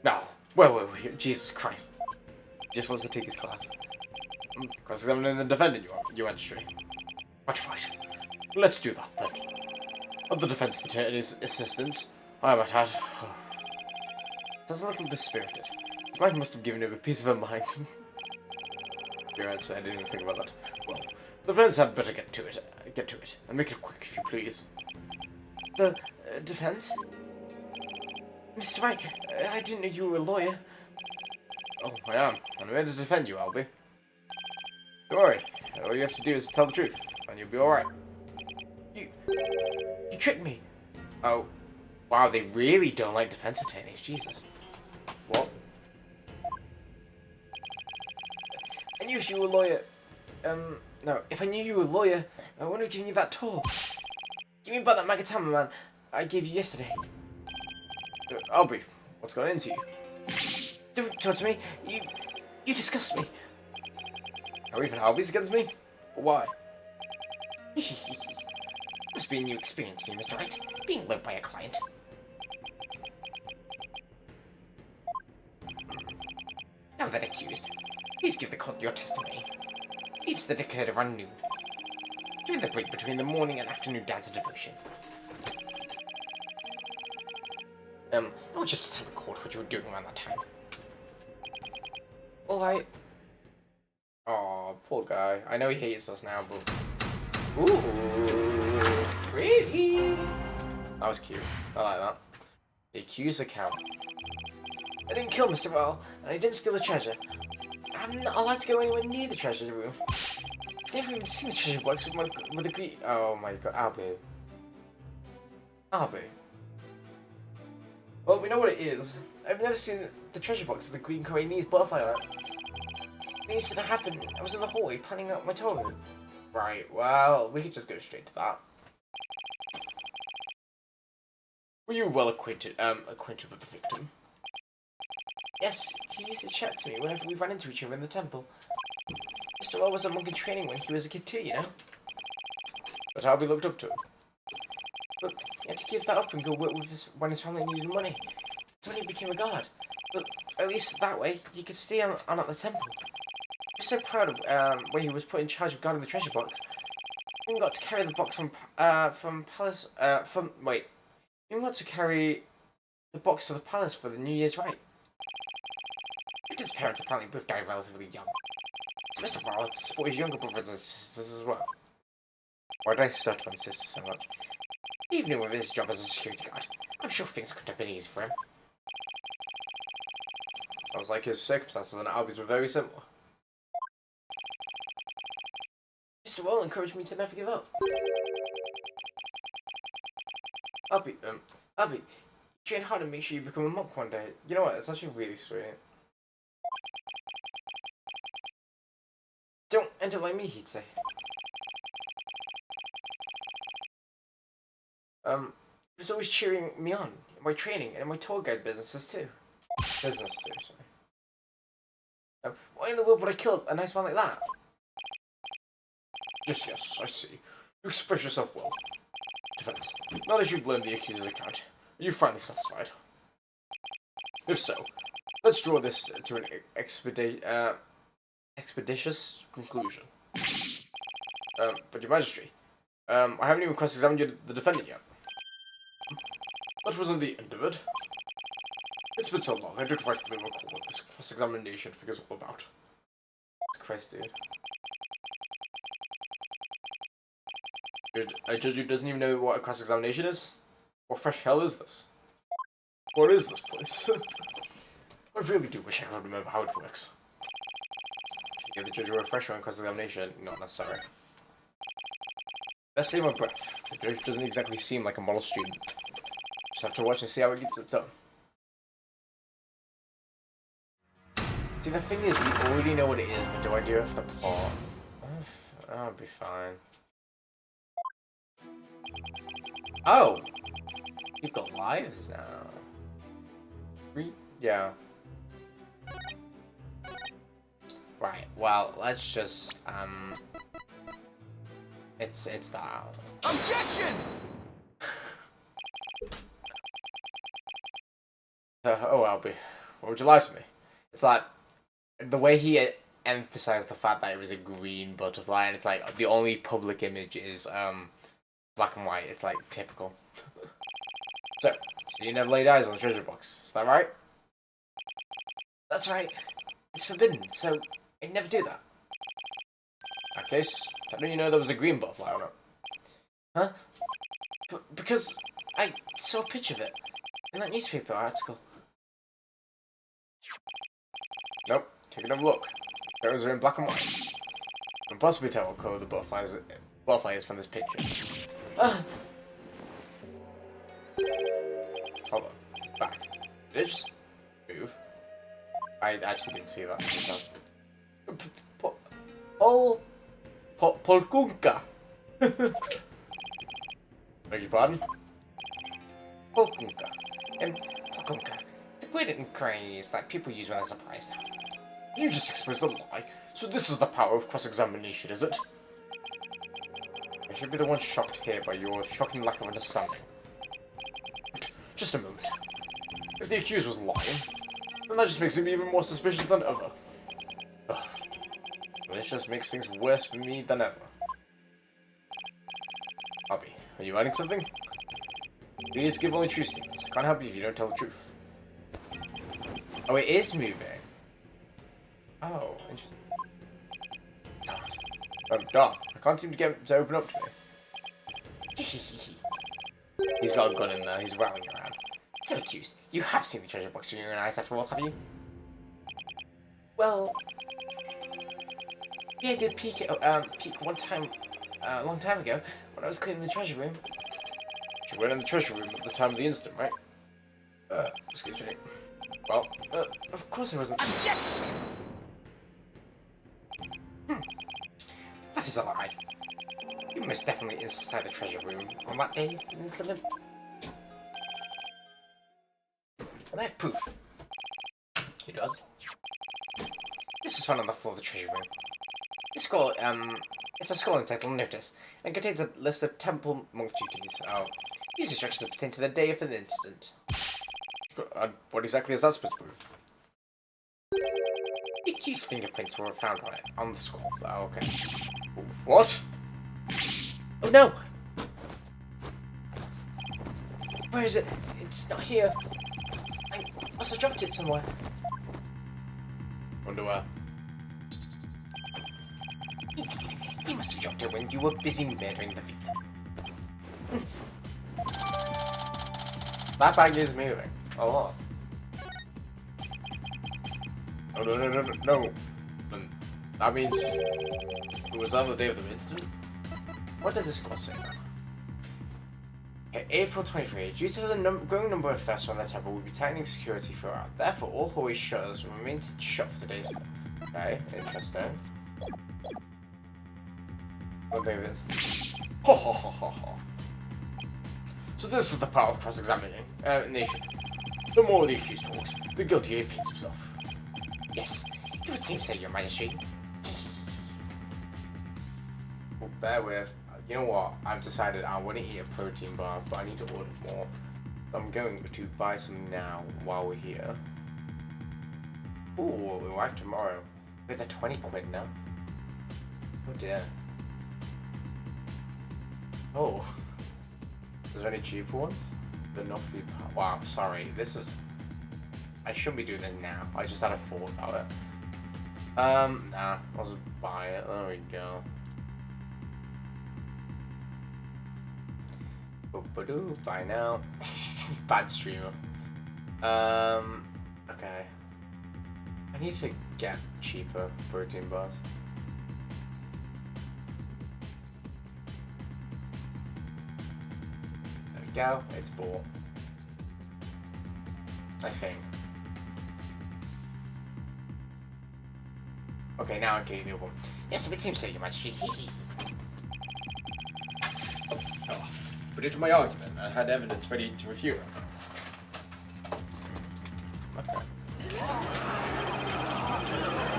Now, where were we? Jesus Christ. Just wants to take his class. Cross-examining the defendant, Your Majesty. That's right. Let's do that then. Of the defense attorney's assistants, I might add. Sounds a little dispirited. His mind must have given him a piece of her mind. Your answer, I didn't even think about that. Well, the defense had better get to it, and make it quick if you please. The defense? Mr. Wright, I didn't know you were a lawyer. Oh, I am. I'm here to defend you, Albie. Don't worry. All you have to do is tell the truth, and you'll be alright. You tricked me. Oh, wow, they really don't like defense attorneys, Jesus. What? I knew you were a lawyer. No, if I knew you were a lawyer, I wouldn't have given you that tour. Give me about that Magatama man I gave you yesterday. Albie, what's gone into you? Don't talk to me. You disgust me. Are even Albie's against me? But why? Must be a new experience for you, Mr. Wright. Being loved by a client. Now that accused, please give the court your testimony. Each that occurred around noon, during the break between the morning and afternoon dance of devotion. I want you to tell the court what you were doing around that time. Alright. Aw, poor guy. I know he hates us now, but... Ooh, pretty! That was cute. I like that. The accused account. I didn't kill Mr. Well, and I didn't steal the treasure. I'm not allowed to go anywhere near the treasure room. I've never even seen the treasure box with a green... Oh my god, Albie. Albie. Well, we know what it is. I've never seen the treasure box with the green Koreanese butterfly on it. Things didn't happen. I was in the hallway planning out my tour route. Right, well, we could just go straight to that. Were you well acquainted with the victim? Yes, he used to chat to me whenever we ran into each other in the temple. Mr. Well was a monk in training when he was a kid too, you know? But Albie looked up to him. But he had to give that up and go work with when his family needed money. That's when he became a guard. But at least that way, he could stay on at the temple. I was so proud of when he was put in charge of guarding the treasure box. He even got to carry the box He even got to carry the box to the palace for the New Year's rite. His parents apparently both died relatively young. So Mr. Barlow had to support his younger brothers and sisters as well. Why did I start on his sister so much? Even with his job as a security guard, I'm sure things couldn't have been easy for him. Sounds like his circumstances and Albie's were very similar. Mr. Well encouraged me to never give up. Albie, train hard and make sure you become a monk one day. You know what, it's actually really sweet. Don't end up like me, he'd say. He was always cheering me on in my training and in my tour guide businesses too. Sorry. Why in the world would I kill a nice man like that? Yes, I see. You express yourself well. Defense. Now that you've learned the accuser's account, are you finally satisfied? If so, let's draw this to an expeditious conclusion. But Your Majesty, I haven't even cross-examined the defendant yet. That wasn't the end of it. It's been so long, I don't rightfully recall what this cross-examination figure's all about. Christ, dude. A judge who doesn't even know what a cross-examination is? What fresh hell is this? What is this place? I really do wish I could remember how it works. Give the judge a refresher on cross-examination, not necessary. Let's save my breath. The judge doesn't exactly seem like a model student. Just have to watch and see how it gets up. See, the thing is, we already know what it is, but do I do it for the plot? I'll be fine. Oh! You've got lives now. Yeah. Right, well, let's just, It's that. Objection! Oh, Albie, what would you like to me? It's like, the way he emphasized the fact that it was a green butterfly, and it's like, the only public image is, black and white. It's like, typical. So you never laid eyes on the treasure box, is that right? That's right. It's forbidden, so I'd never do that. In that case, how do you know there was a green butterfly on it? Huh? Because I saw a picture of it in that newspaper article. Nope, take another look. Photos are in black and white. You can possibly tell what colour the butterfly is from this picture. Hold on, it's back. Did it just move? I actually didn't see that. Polkunka. Beg your pardon? Polkunka. Polkunka. It's a word in craze that people use when they're surprised. You just exposed a lie. So this is the power of cross-examination, is it? I should be the one shocked here by your shocking lack of understanding. But just a moment. If the accused was lying, then that just makes him even more suspicious than ever. Ugh. And this just makes things worse for me than ever. Abby, are you hiding something? Please give only true statements. I can't help you if you don't tell the truth. Oh, it is moving. Oh, interesting. Darn. I can't seem to get it to open up to me. He's got a gun in there. He's rattling around. So accused. You have seen the treasure box with your own eyes after all, have you? Well, yeah, I did peek one time, a long time ago, when I was cleaning the treasure room. You went in the treasure room at the time of the incident, right? Excuse me. Well, of course I wasn't. Objection! That is a lie. You were most definitely inside the treasure room on that day of the incident. And I have proof. He does. This was found on the floor of the treasure room. This scroll, it's a scroll entitled Notice, and contains a list of temple monk duties. Oh, these instructions pertain to the day of the incident. What exactly is that supposed to prove? The accused's fingerprints were found on it, on the scroll. Oh, okay. What? Oh no! Where is it? It's not here. I must have dropped it somewhere. Wonder where. Indeed, you must have dropped it when you were busy murdering the victim. That bag is moving. A lot. Oh, no. That means it was on the day of the incident? What does this scroll say now? Okay, April 23. Due to the growing number of thefts on the temple, we'll be tightening security throughout. Therefore, all hallway shutters will remain shut for today's. Okay, interesting. What day of the incident? Ho ho ho ho ho. So this is the power of cross-examining nation. The more the accused talks, the guiltier he paints himself. Yes, it would seem so, Your Majesty. Well, bear with. You know what? I've decided I want to eat a protein bar, but I need to order more. I'm going to buy some now while we're here. Ooh, we'll arrive tomorrow. With a 20 quid now. Oh dear. Oh. Is there any cheaper ones? The Noffy. Wow, sorry. This is. I shouldn't be doing this now. I just had a thought about it. Nah. I'll just buy it. There we go. Boop-a-doo. Buy now. Bad streamer. Okay. I need to get cheaper protein bars. There we go. It's bought. I think. Okay, now I'm getting the other one. Yes, it seems so, Your Majesty. Oh, but it's my argument. I had evidence ready to refute it. Okay.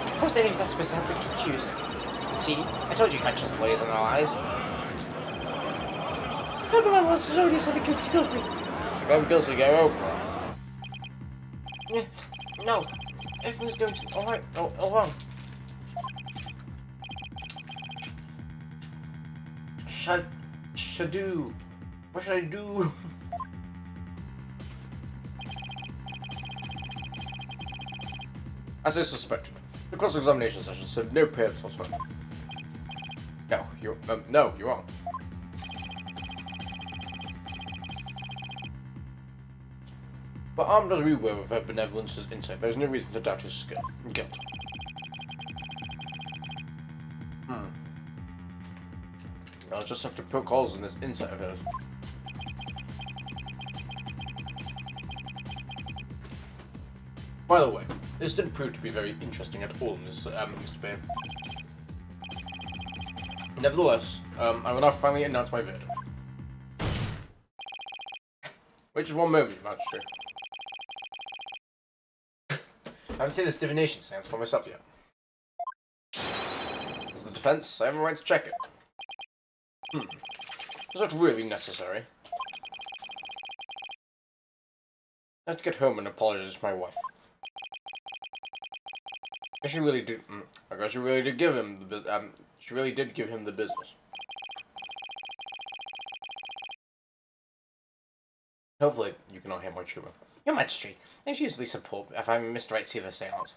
Of course, any of that's supposed to have been accused. See, I told you can't trust lawyers and allies. Everyone wants to already said the kid's guilty. So I'm guilty, go over. Yeah, no. Everything's going to alright, all wrong. Should do. What should I do? As I suspected, the cross-examination session said no pairs whatsoever. No, you're wrong. But armed as we were with her benevolence's insight, there's no reason to doubt his guilt. I'll just have to poke holes in this insight of hers. By the way, this didn't prove to be very interesting at all, Mr. Bain. Nevertheless, I will now finally announce my verdict. Wait just one moment, Your Majesty. I haven't seen this divination seance for myself yet. As the defense, I have a right to check it. Is that really necessary? I have to get home and apologize to my wife. I guess she really did. I guess she really did give him the she really did give him the business. Hopefully, you can all hear my trooper. Your Majesty, I usually support if I Mr. Wright see the seance.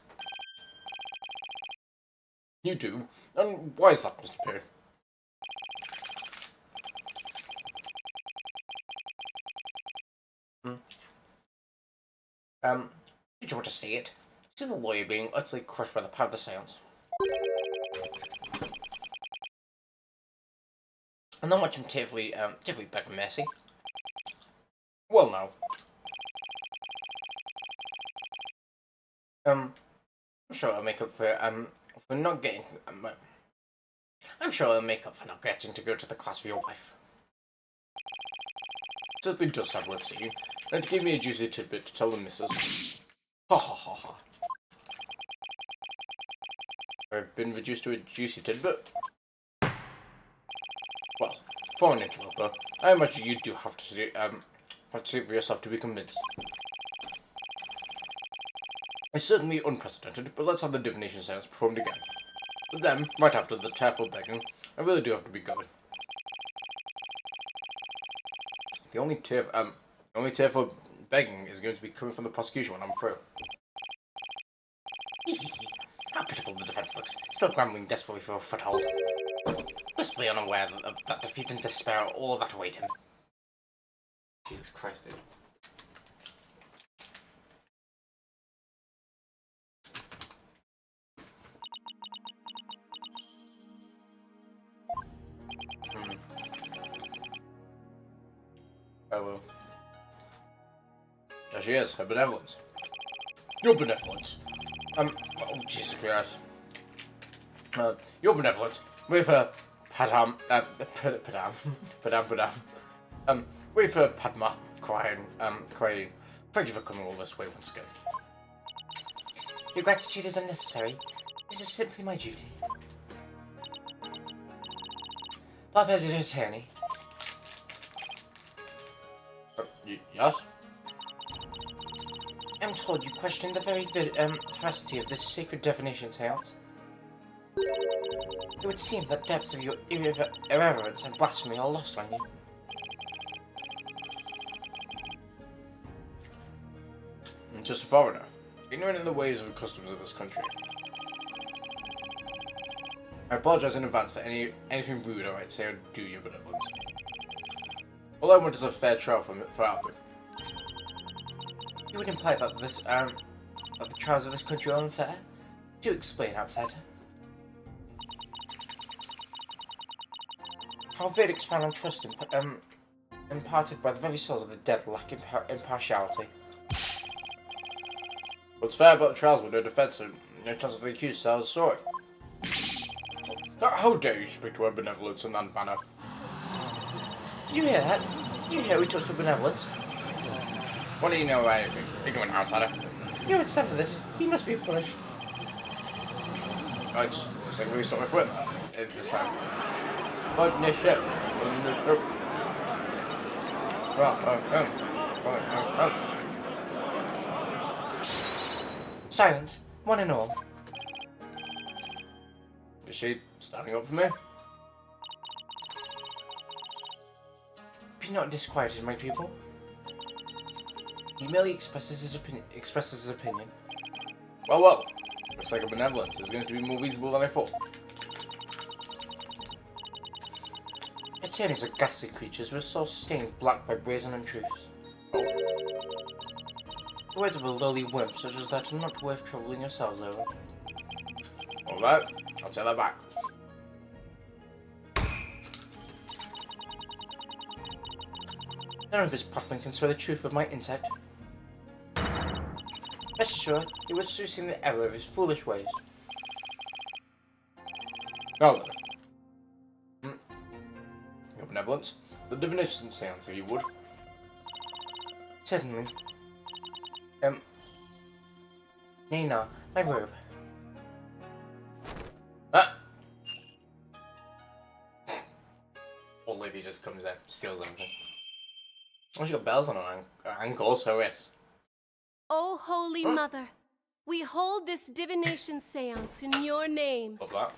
You do? And why is that, Mr. Perry? Did you want to see it? See the lawyer being utterly crushed by the power of the seance. And then watch him tearfully beg for mercy. Well, now. I'm sure I'll make up for not getting. I'm sure I'll make up for not getting to go to the class with your wife. Certainly does sound worth seeing, and to give me a juicy tidbit to tell the missus. Ha ha ha ha. I've been reduced to a juicy tidbit. Well, for an interloper, I imagine you do have to see for yourself to be convinced. It's certainly unprecedented, but let's have the divination seance performed again. But then, right after the tearful begging, I really do have to be going. The only tearful begging is going to be coming from the prosecution when I'm through. How pitiful the defense looks, still scrambling desperately for a foothold. Blissfully unaware of that defeat and despair are all that await him. Jesus Christ, dude. Hello. There she is, her benevolence. Your benevolence. Oh, Jesus Christ. Your benevolence. With her Padam. With her Padma crying. Thank you for coming all this way once again. Your gratitude is unnecessary. This is simply my duty. Blood-headed attorney. Yes? I'm told you questioned the very veracity of this sacred divination seance. It would seem that depths of your irreverence and blasphemy are lost on you. I'm just a foreigner, ignorant in the ways and customs of this country. I apologize in advance for anything rude I might say or do your benevolence. All I want is a fair trial for Albert. You would imply that that the trials of this country are unfair? Do explain, outsider. How verdicts found on trust imparted by the very souls of the dead lack impartiality. What's fair about the trials with no defense and no chance of the accused to tell the story? How dare you speak to her benevolence in that manner? Did you hear that? Did you hear we talked to benevolence? What do you know about anything? Ignorant outsider. You don't stand for this. He must be punished. Right, looks like we stopped my foot this time. But no shit. Silence, one and all. Is she standing up for me? Be not disquieted, my people. He merely expresses his opinion. Well. Looks like a benevolence is going to be more reasonable than I thought. Attorneys are ghastly creatures with souls stained black by brazen untruths. Oh. The words of a lowly wimp such as that are not worth troubling yourselves over. Alright, I'll take that back. None of this prattling can sway the truth of my insight. Rest assured, he would soon see the error of his foolish ways. Now then. Your benevolence. The divination seance, if you would. Certainly. Nina, my robe. Ah! Old lady just comes in, steals everything. Oh, she got bells on her ankles, her wrists. O Holy Mother, we hold this divination seance in your name. Love that.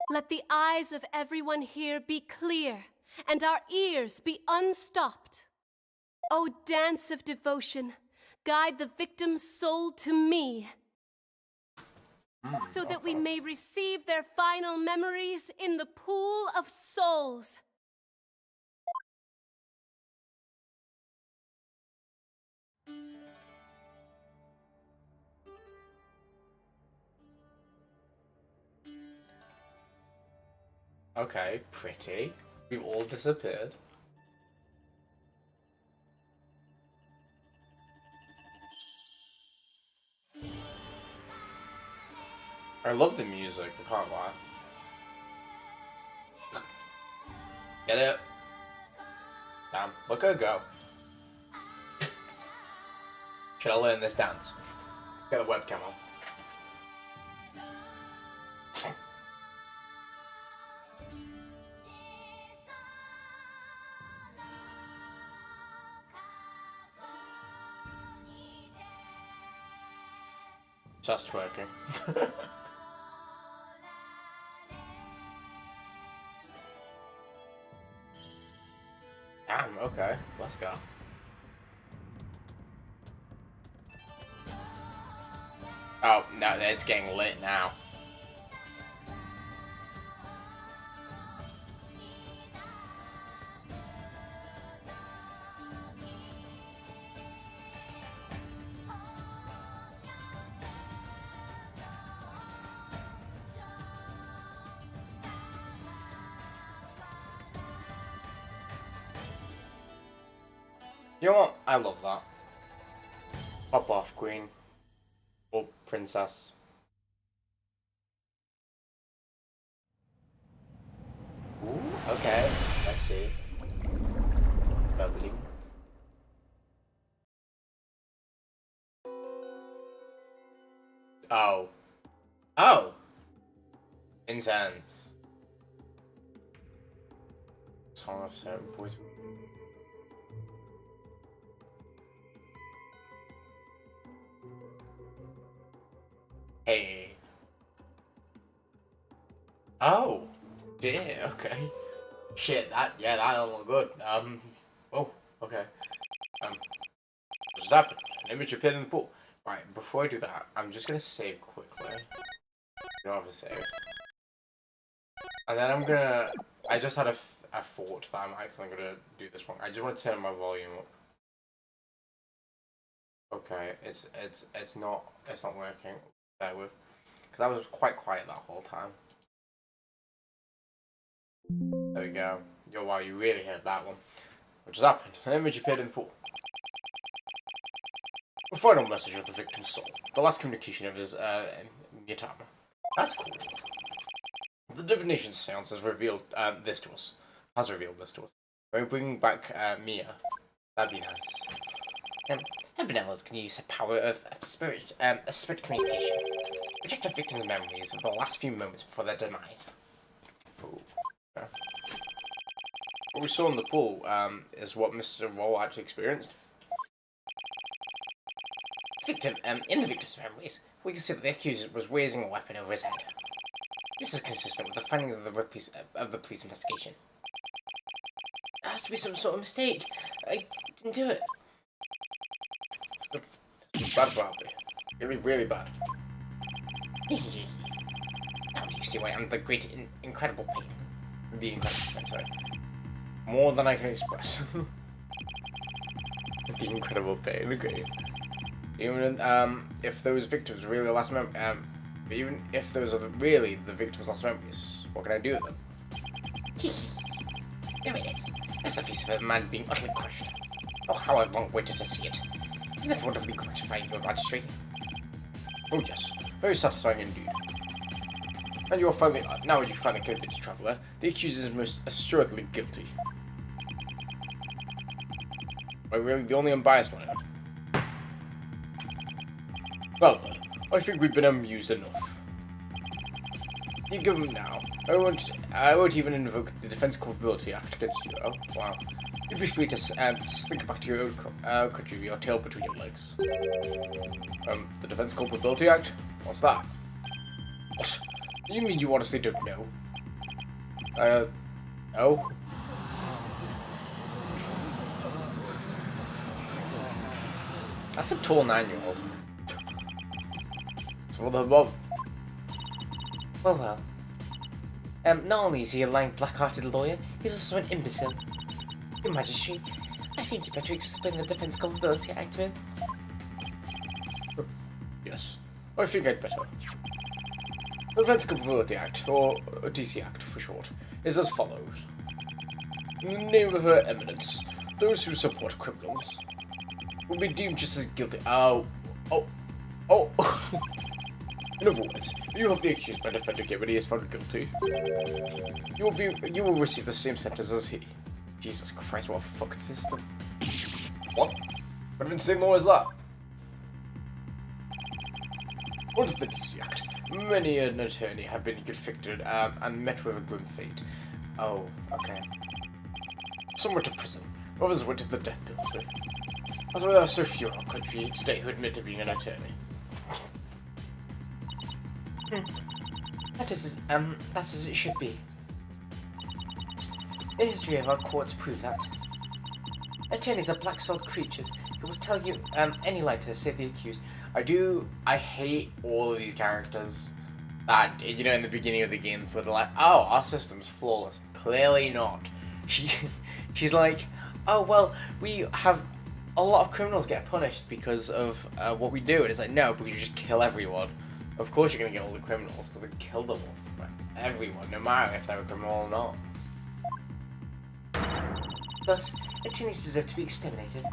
Let the eyes of everyone here be clear, and our ears be unstopped. O dance of devotion, guide the victim's soul to me, so that we may receive their final memories in the pool of souls. Okay, pretty. We've all disappeared. I love the music, I can't lie. Get it? Damn, look at her go. Should I learn this dance? Get the webcam on. Just working. Damn, okay, let's go. Oh, no, it's getting lit now. You know what? I love that. Pop off, queen. Or princess. Ooh, okay. Let's see. Bubbly. Oh. Oh! Intense. Song of certain boys. Hey. Oh. Dear, okay. Shit, that don't look good. Oh, okay. What's happened? An image appeared in the pool. Right, before I do that, I'm just gonna save quickly. You don't have to save. And then I'm gonna... I just had a thought that I'm actually gonna do this wrong. I just want to turn my volume up. Okay, it's not working. Bear with. Because I was quite quiet that whole time. There we go. Yo, wow, you really heard that one. What just happened? An image appeared in the pool. The final message of the victim's soul. The last communication of his, Miyatama. That's cool. The divination seance has revealed, this to us. When we bring back, Mia, that'd be nice. Her benevolence can use the power of spirit communication. Project a victim's memories of the last few moments before their demise. Ooh. Yeah. What we saw in the pool, is what Mr. Roll actually experienced. In the victim's memories, we can see that the accuser was raising a weapon over his head. This is consistent with the findings of the police investigation. There has to be some sort of mistake. I didn't do it. It's bad for Albie. Really, really bad. Now do you see why I'm the great, incredible pain? The incredible pain, sorry. More than I can express. The incredible pain, okay. Even if those victims really the last even if those are really the victims' last memories, what can I do with them? There it is. That's the face of a man being utterly crushed. Oh, how I've long waited to see it. Isn't it wonderfully gratifying, Your Majesty? Oh yes, very satisfying indeed. And you're finally, now you finally convinced Traveller, the accuser is most assuredly guilty. Am I really the only unbiased one? Well then, I think we've been amused enough. You give him now. I won't even invoke the Defense Culpability Act against you. Oh, wow. You'd be free to slink back to your own country with your tail between your legs. The Defense Culpability Act? What's that? What? You mean you honestly don't know? No? That's a tall 9-year-old. For the mob. Well. Not only is he a lying, black-hearted lawyer, he's also an imbecile. Your Majesty, I think you better explain the Defense Culpability Act to him. Yes, I think I'd better. The Defense Culpability Act, or DC Act for short, is as follows. In the name of Her Eminence, those who support criminals will be deemed just as guilty. In other words, if you help the accused by defending him when he is found guilty, you will receive the same sentence as he. Jesus Christ, what a fucking system. What? What an insane law is that? Under the DC Act, many an attorney have been convicted and met with a grim fate. Oh, okay. Some went to prison, others went to the death penalty. That's why there are so few in our country today who admit to being an attorney. That's as it should be. The history of our courts prove that. Attorneys are black-souled creatures who will tell you any lie to save the accused. I hate all of these characters that, you know, in the beginning of the game where they're like, oh, our system's flawless. Clearly not. She's like, oh, well, we have a lot of criminals get punished because of what we do. And it's like, no, because you just kill everyone. Of course you're going to get all the criminals because they killed them all. Everyone, no matter if they're a criminal or not. Thus, attorneys deserve to be exterminated.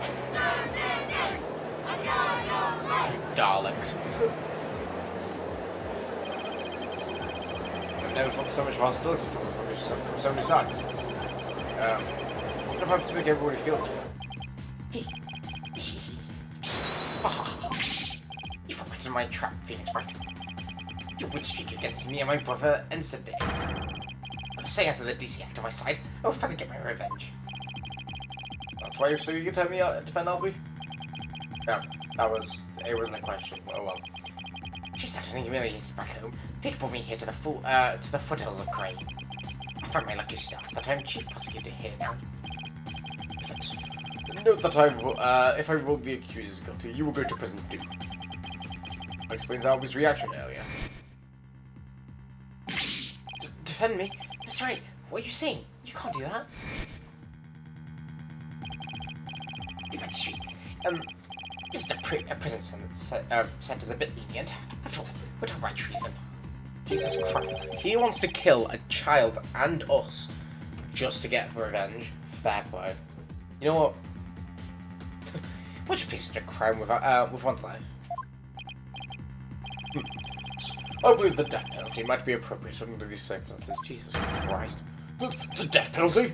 Exterminate! Annihilate! Daleks. I've never felt so much hostility coming from so many sides. What if I have to make everybody feel this way? You fell into my trap, Phoenix Wright. You would streak against me and my brother instantly. With the seance of the DC Act on my side, I will finally get my revenge. That's why you're so eager to have me defend Albie? Yeah, it wasn't a question. Oh well. Chased out and humiliated back home, fate brought me here to the foothills of Crane. I found my lucky stars that I'm chief prosecutor here now. Thanks. Note that if I ruled the accusers guilty, you will go to prison too. That explains Albie's reaction earlier. Defend me? That's right. What are you saying? You can't do that. Your Majesty, just a prison sentence a bit lenient. After all, we're talking about treason. Jesus Christ. He wants to kill a child and us just to get revenge. Fair play. You know what? Which piece of crime with one's life? I believe the death penalty might be appropriate under these circumstances. Jesus Christ. The death penalty?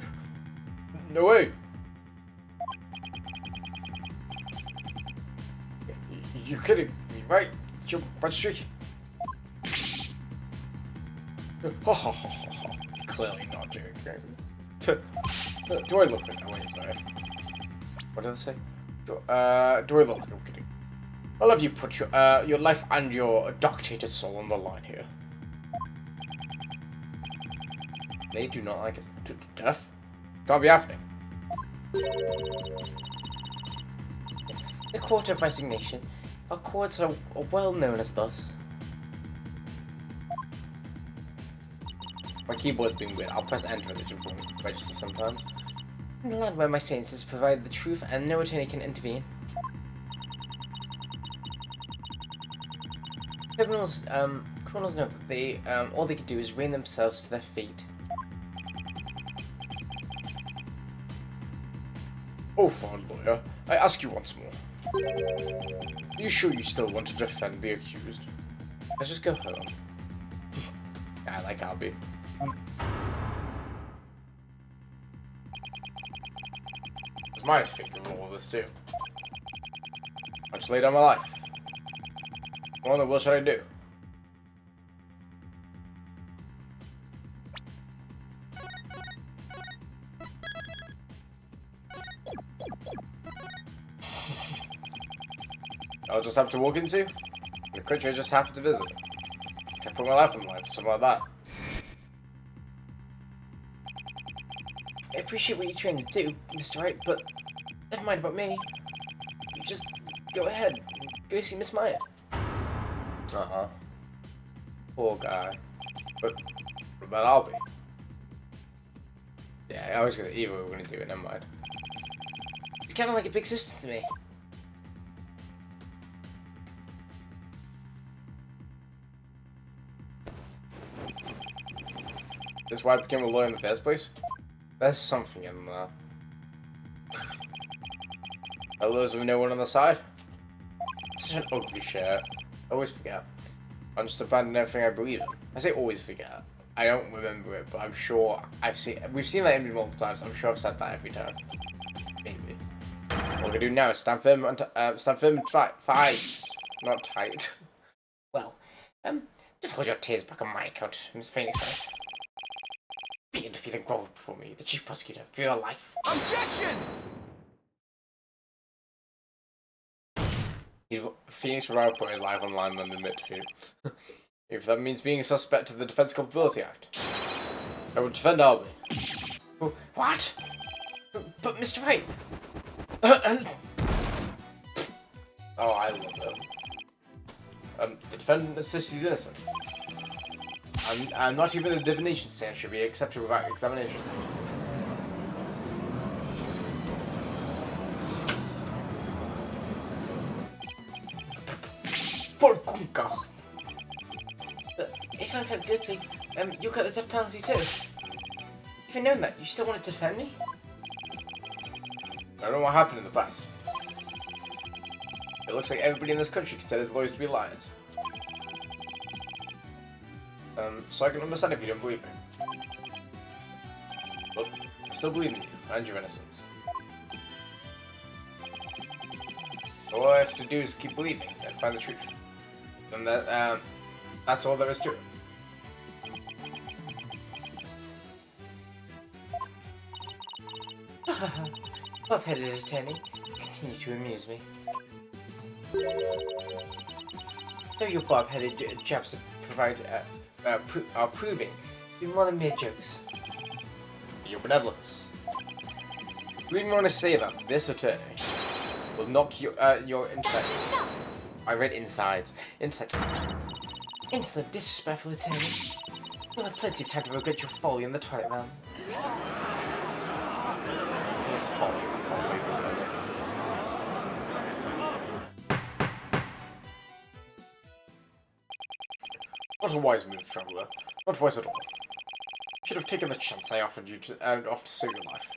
No way. You're kidding me, right? You're streak. Clearly not joking. Do I look like that? Wait, sorry. What did I say? Do I look like I'm kidding? I'll have you put your life and your doctated soul on the line here. They do not like it. Death? Can't be happening. The Court of Resignation. Our courts are well known as thus. My keyboard's being weird. I'll press enter and it just won't register sometimes. In the land where my sentences provide the truth and no attorney can intervene. Criminals know that they, all they can do is rein themselves to their fate. Oh, fine lawyer, I ask you once more. Are you sure you still want to defend the accused? Let's just go home. I like Albie. It's mine to think of all this too. I just lay down my life. What should I do? I'll just have to walk into the country I just happened to visit. Can I put my life on the line for something like that? I appreciate what you're trying to do, Mr. Wright, but never mind about me. You just go ahead and go see Miss Maya. Uh-huh. Poor guy. But what about Albie? Yeah, I was gonna say either we were gonna do it, never mind. It's kinda like a big sister to me. This is why I became a lawyer in the first place? There's something in there. Hello, with no one on the side? Such an ugly shirt. I always forget. I'm just abandoning everything I believe in. I say always forget. I don't remember it, but I'm sure we've seen that image multiple times. I'm sure I've said that every time. Maybe. What we're gonna do now is stand firm and fight. Not tight. Well, just hold your tears back on my account, Miss Phoenix Wright. Be undefeated grovel before me, the chief prosecutor, for your life. Objection! Phoenix Wright put his life on the line and admit defeat. If that means being a suspect of the Defense Culpability Act, I will defend Albie. What? But Mr. Wright. Oh, I love him. The defendant insists he's innocent. I'm not even a divination stand should be accepted without examination. If I'm found guilty, you'll get the death penalty too. If you'd known that, you still want to defend me? I don't know what happened in the past. It looks like everybody in this country considers lawyers to be liars. So I can understand if you don't believe me. But I still believe in you and your innocence. All I have to do is keep believing and find the truth. And that's all there is to it. Bob-headed attorney, you continue to amuse me. Though your bob-headed jabs are proving to be more than mere jokes. Your benevolence. You even want to say that this attorney will knock your inside. I read insides. Insides out. Insolent, disrespectful attorney. You'll have plenty of time to regret your folly in the Twilight Realm. I think it's folly. Not a wise move, traveler. Not wise at all. Should have taken the chance I offered you to save your life.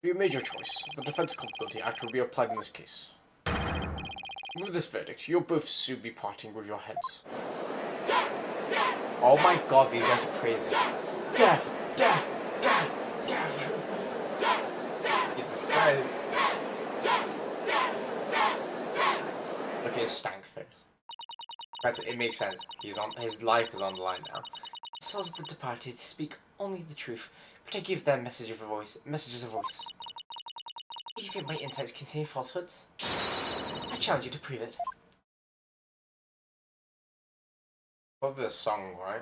You made your choice. The Defense Culpability Act will be applied in this case. With this verdict, you'll both soon be parting with your heads. Death! Death! Oh my god, these guys are crazy. Death! Death! Death! Death! Death! Death! Jesus Christ. Death! Death! Death! Death! Death! Look at his stank face. But it makes sense. His life is on the line now. The souls of the departed speak only the truth, but I give them messages of voice. Do you think my insights contain falsehoods? I challenge you to prove it. Love this song, right?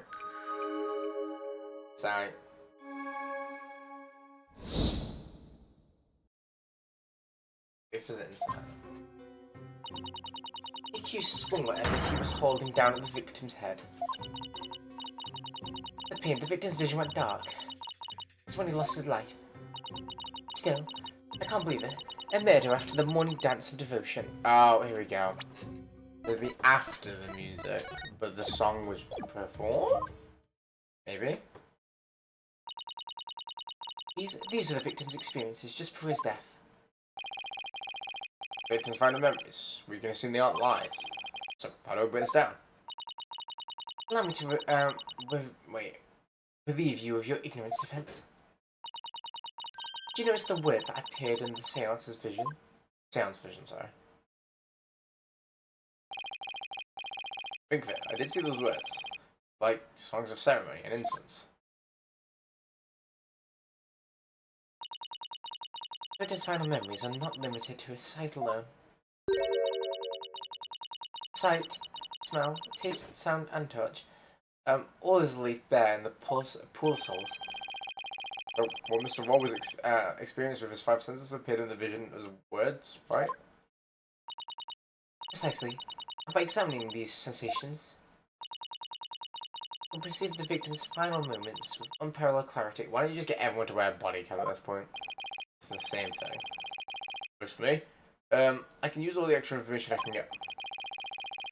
Sorry. If it's inside. The accused swung whatever he was holding down at the victim's head. The pain of the victim's vision went dark. That's when he lost his life. Still, I can't believe it. A murder after the morning dance of devotion. Oh, here we go. It'll be after the music, but the song was performed? Maybe? These are the victim's experiences just before his death. Victim's final memories. We can assume they aren't lies. So, how do I break this down? Allow me to relieve you of your ignorance, defense. Do you notice the words that appeared in the seance's vision? Seance vision, sorry. Think of it, I did see those words. Like songs of ceremony and incense. But his final memories are not limited to his sight alone. Sight, smell, taste, sound, and touch. All is laid bare in the poor souls. What Mr. Roll was experienced with his five senses appeared in the vision as words, right? Precisely. By examining these sensations, we perceive the victim's final moments with unparalleled clarity. Why don't you just get everyone to wear a body cam at this point? It's the same thing. Works for me. I can use all the extra information I can get.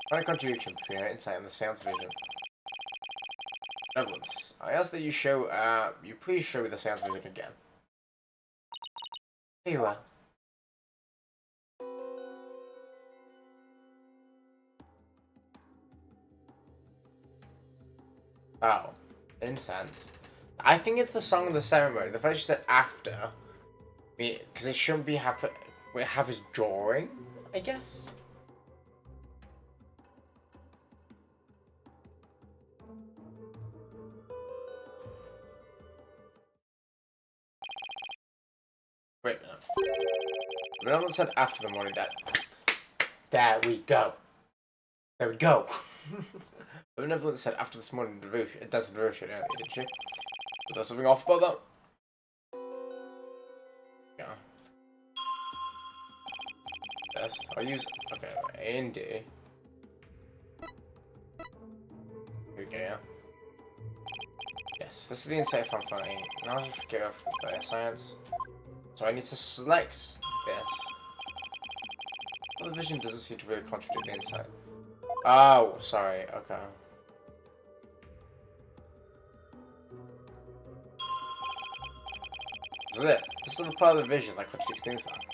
Find a contradiction between our insight and the seance vision. Benevolence. I ask that you please show me the seance vision again. Very well. Oh, incense. I think it's the song of the ceremony. The fact she said after, because it shouldn't be happen. It happens during, I guess. Wait a minute. No one said after the morning death. There we go. There we go. The benevolent said after this morning devotion, dance of devotion earlier, didn't she? Was there something off about that? Yeah. Yes, I'll use. Okay, A and D. Here we go, yeah. Yes, this is the insight from funny. Now I just forget off the science. So I need to select this. Well, the vision doesn't seem to really contradict the insight. Oh, sorry, okay. This is it. This is the part of the vision that contradicts the insight.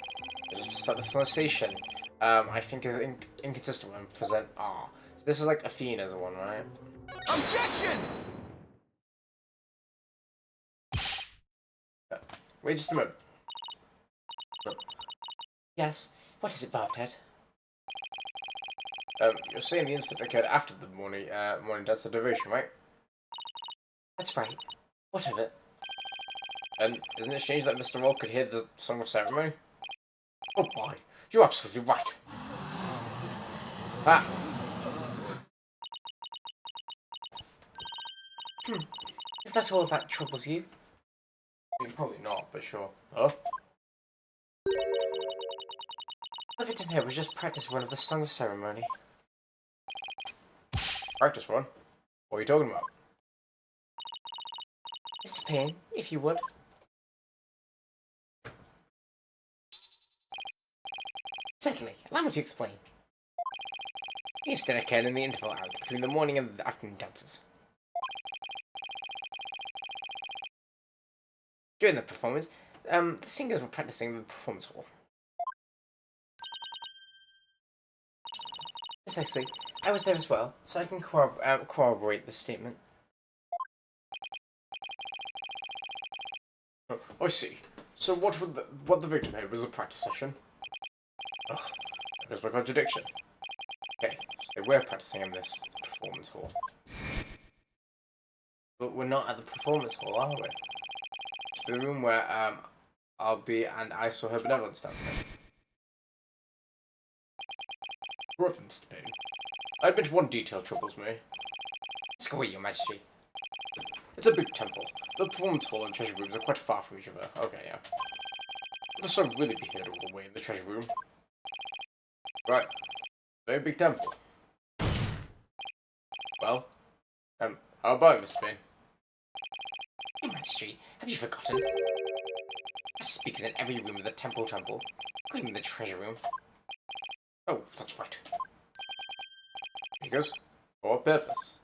It's just the sensation, I think is inconsistent when present R. So this is like Athena's one, right? Objection! Wait just a moment. Yes, what is it, Bobhead? You're saying the incident occurred after the morning dance of devotion, right? That's right. What of it? And isn't it strange that Mr. Roll could hear the song of ceremony? Oh boy, you're absolutely right. Ah. Is that all that troubles you? I mean, probably not, but sure. Huh? The victim here was just practice run of the song of ceremony. Practice run? What are you talking about? Mr. Payne, if you would. Certainly, allow me to explain. The incident occurred in the interval hours between the morning and the afternoon dances. During the performance, the singers were practicing in the performance hall. Precisely. I was there as well, so I can corroborate this statement. Oh, I see. So what the victim had was a practice session? Ugh, there's my contradiction. Okay, so they were practicing in this performance hall. But we're not at the performance hall, are we? It's the room where, I'll be and I saw her benevolence downstairs. Right, Mr. Payne. I admit one detail troubles me. Ask away, Your Majesty. It's a big temple. The performance hall and treasure rooms are quite far from each other. Okay, yeah. The sun really be here all the way in the treasure room. Right. Very big temple. Well, how about it, Mr. Payne? Your Majesty, have you forgotten? There are speakers in every room of the temple, including the treasure room. Oh, that's right. Speakers? For what purpose?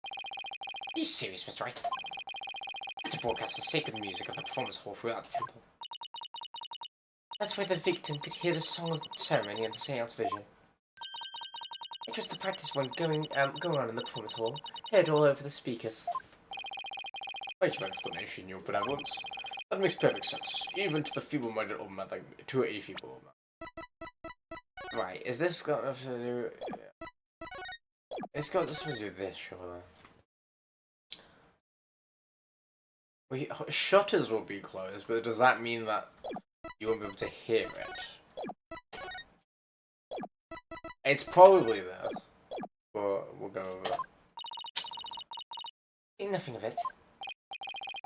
Are you serious, Mr. Wright? To broadcast the sacred music of the performance hall throughout the temple. That's where the victim could hear the song of the ceremony and the seance vision. It was the practice run going on in the performance hall, heard all over the speakers. Thanks for explanation, Your Benevolence. That makes perfect sense, even to the feeble-minded old man like to a feeble old man. Right, is this got nothing to do? It's got this to do with this, surely. Shutters will be closed, but does that mean that you won't be able to hear it? It's probably this, but we'll go over it. Think nothing of it.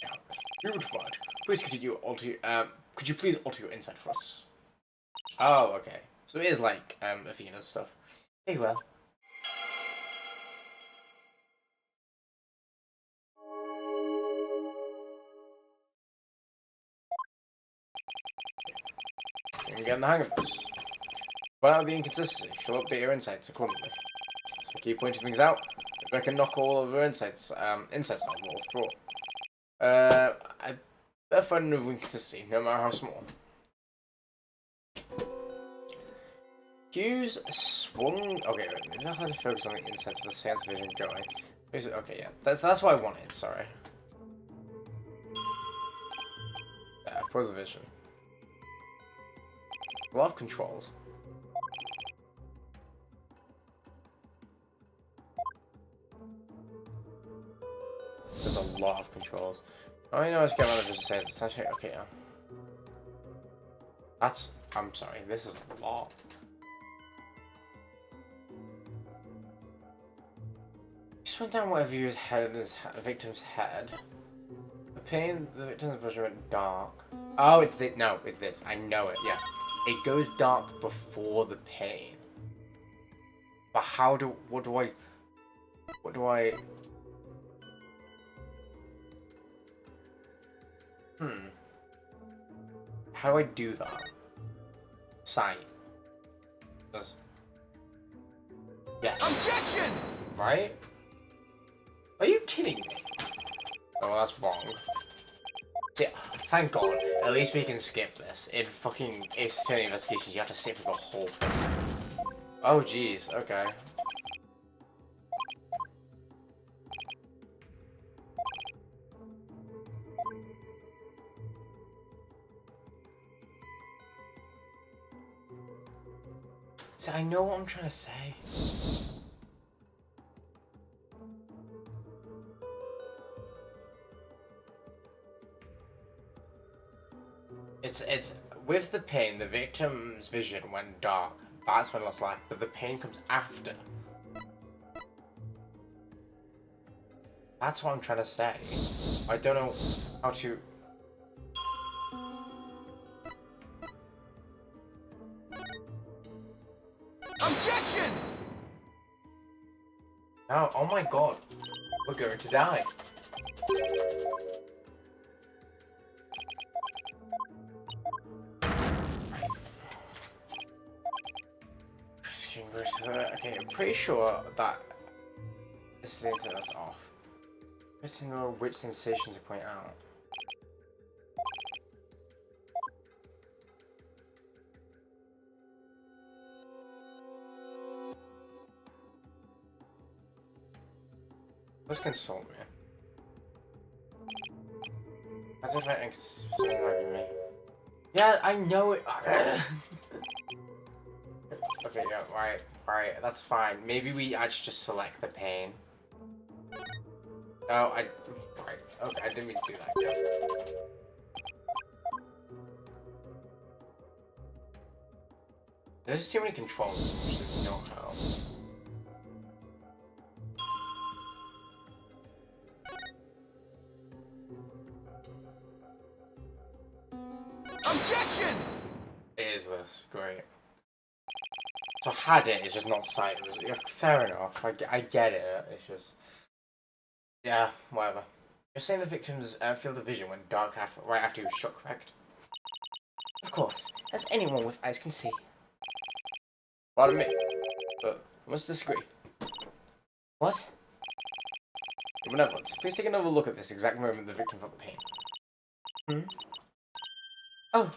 Now, you would mind. Please continue could you please alter your insight for us? Oh, okay. So it is like Athena's stuff. Very well. I'm getting the hang of this. Find out the inconsistency. She'll update your insights accordingly. So keep pointing things out. Maybe I can knock all of her insights out more fraud. I better find another inconsistency, no matter how small. Hughes swung. Okay, wait. Maybe not how to focus on the insights of the seance vision going. Okay, yeah. That's what I wanted. Sorry. Pause the vision. A lot of controls. There's a lot of controls. All I know is get around the vision says it's actually okay. Yeah. That's. I'm sorry. This is a lot. Just went down whatever your head is. The victim's head. The pain. The victim's vision went dark. Oh, it's this. No, it's this. I know it. Yeah. It goes dark before the pain. But how do... What do I... How do I do that? Sight. Does... Yes. Objection! Right? Are you kidding me? Oh, that's wrong. See, thank God. At least we can skip this. In fucking Ace Attorney Investigations, you have to sit for the whole thing. Oh, jeez. Okay. See, I know what I'm trying to say. It's with the pain, the victim's vision went dark. That's when it lost life, but the pain comes after. That's what I'm trying to say. I don't know how to... Objection! No, oh my God. We're going to die. Okay, I'm pretty sure that this thing that's off. I don't know which sensation to point out. Let's consult me. I don't know if me. Yeah, I know it. Okay, yeah, right, that's fine. Maybe we actually just select the pain. No, right, okay, I didn't mean to do that. Yeah. There's too many controls, which does not help. Objection! Is this great? So had it, it's just not sighted. Yeah, fair enough. I get it. It's just, yeah, whatever. You're saying the victim's field of vision went dark right after he was struck, correct? Of course, as anyone with eyes can see. Pardon me, but I must disagree. What? Your benevolence, please take another look at this exact moment the victim felt pain. Hmm? Oh!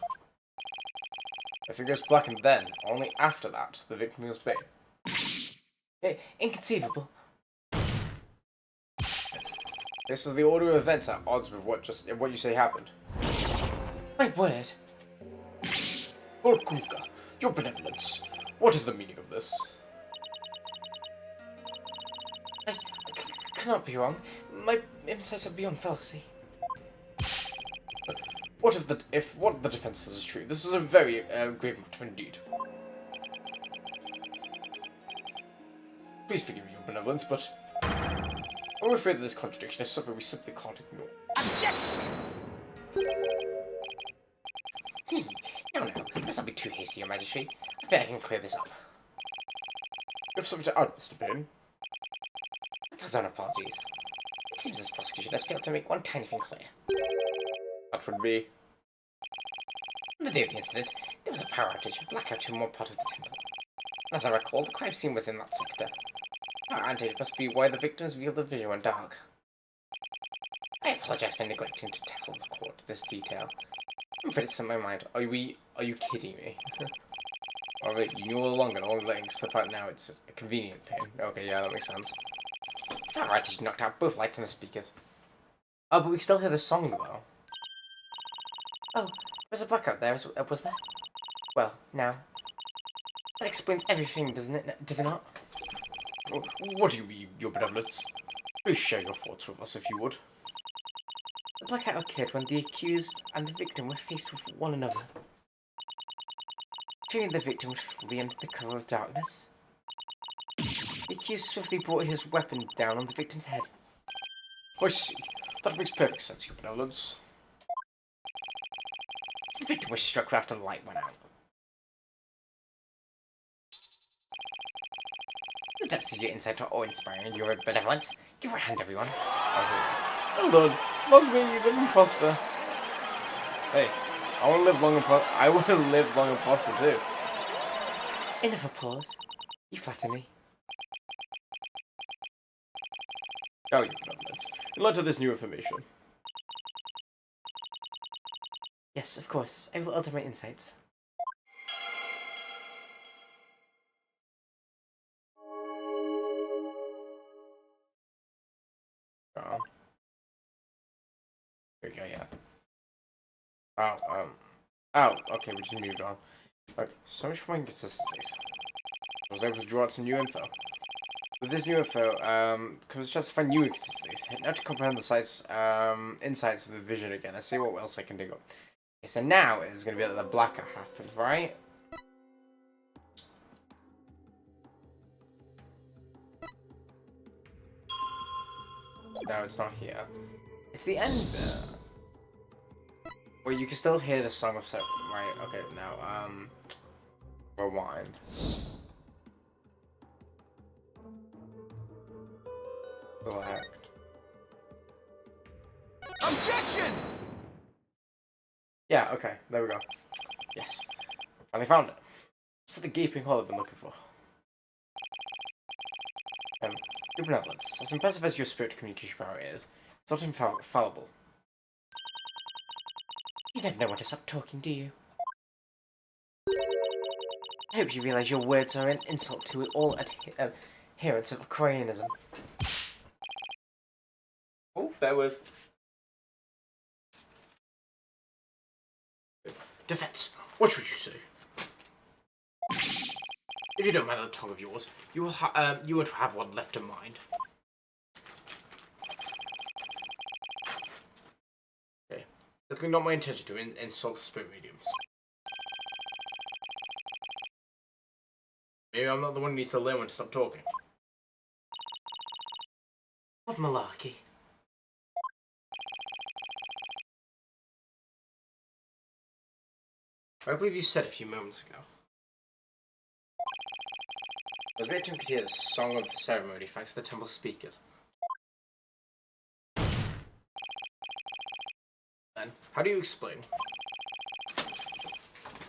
The figure is blackened then, only after that, the victim feels pain. Inconceivable. This is the order of events at odds with what you say happened. My word! Volkunka, your benevolence. What is the meaning of this? I cannot be wrong. My insights are beyond fallacy. What if what the defense says is true? This is a very grave matter indeed. Please forgive me, your benevolence, but I'm afraid that this contradiction is something we simply can't ignore. Objection! No, let's not be too hasty, your majesty. I think I can clear this up. You have something to add, Mr. Payne? A thousand apologies. It seems this prosecution has failed to make one tiny thing clear. That would be... On the day of the incident, there was a power outage, a blackout in one part of the temple. As I recall, the crime scene was in that sector. Power outage must be why the victim's field of vision went dark. I apologize for neglecting to tell the court this detail. I'm afraid it's in my mind. Are you kidding me? Alright, you knew all along and only letting slip out now, it's a convenient pain. Okay, yeah, that makes sense. Power outage knocked out both lights and the speakers. Oh, but we still hear the song, though. Oh, there's a blackout there, was there? Well, now. That explains everything, doesn't it? Does it not? What do you mean, your benevolence? Please share your thoughts with us, if you would. The blackout occurred when the accused and the victim were faced with one another. Fearing the victim would flee under the cover of darkness, the accused swiftly brought his weapon down on the victim's head. I see. That makes perfect sense, your benevolence. The victim was struck after the light went out. The depths of your insight are awe-inspiring, your benevolence. Give her a hand, everyone. Well done. Long may you live and prosper. Hey, I want to live long and prosper too. Enough applause. You flatter me. Oh, your benevolence. In light of this new information. Yes, of course. I will alter my insights. Oh. There we go, yeah. Oh, okay, we just moved on. Okay, so much for inconsistencies. I was able to draw out some new info. With this new info, comes a chance to find new inconsistencies. Now to comprehend the insights of the vision again. Let's see what else I can dig up. Okay, so now it's going to be that the blackout happened, right? No, it's not here. It's the end bit. Where you can still hear the song of right, okay, now, rewind. Select. Objection! Yeah, okay, there we go. Yes. Finally found it. It's the gaping hole I've been looking for. Your benevolence, as impressive as your spirit communication power is, it's not infallible. You never know when to stop talking, do you? I hope you realize your words are an insult to all adherents of Koreanism. bear with. Defense, what would you say? If you don't mind that tongue of yours, you would have one left in mind. Okay. Certainly not my intention to insult spirit mediums. Maybe I'm not the one who needs to learn when to stop talking. What malarkey? I believe you said a few moments ago. The victim could hear the song of the ceremony thanks to the temple speakers. Then, how do you explain?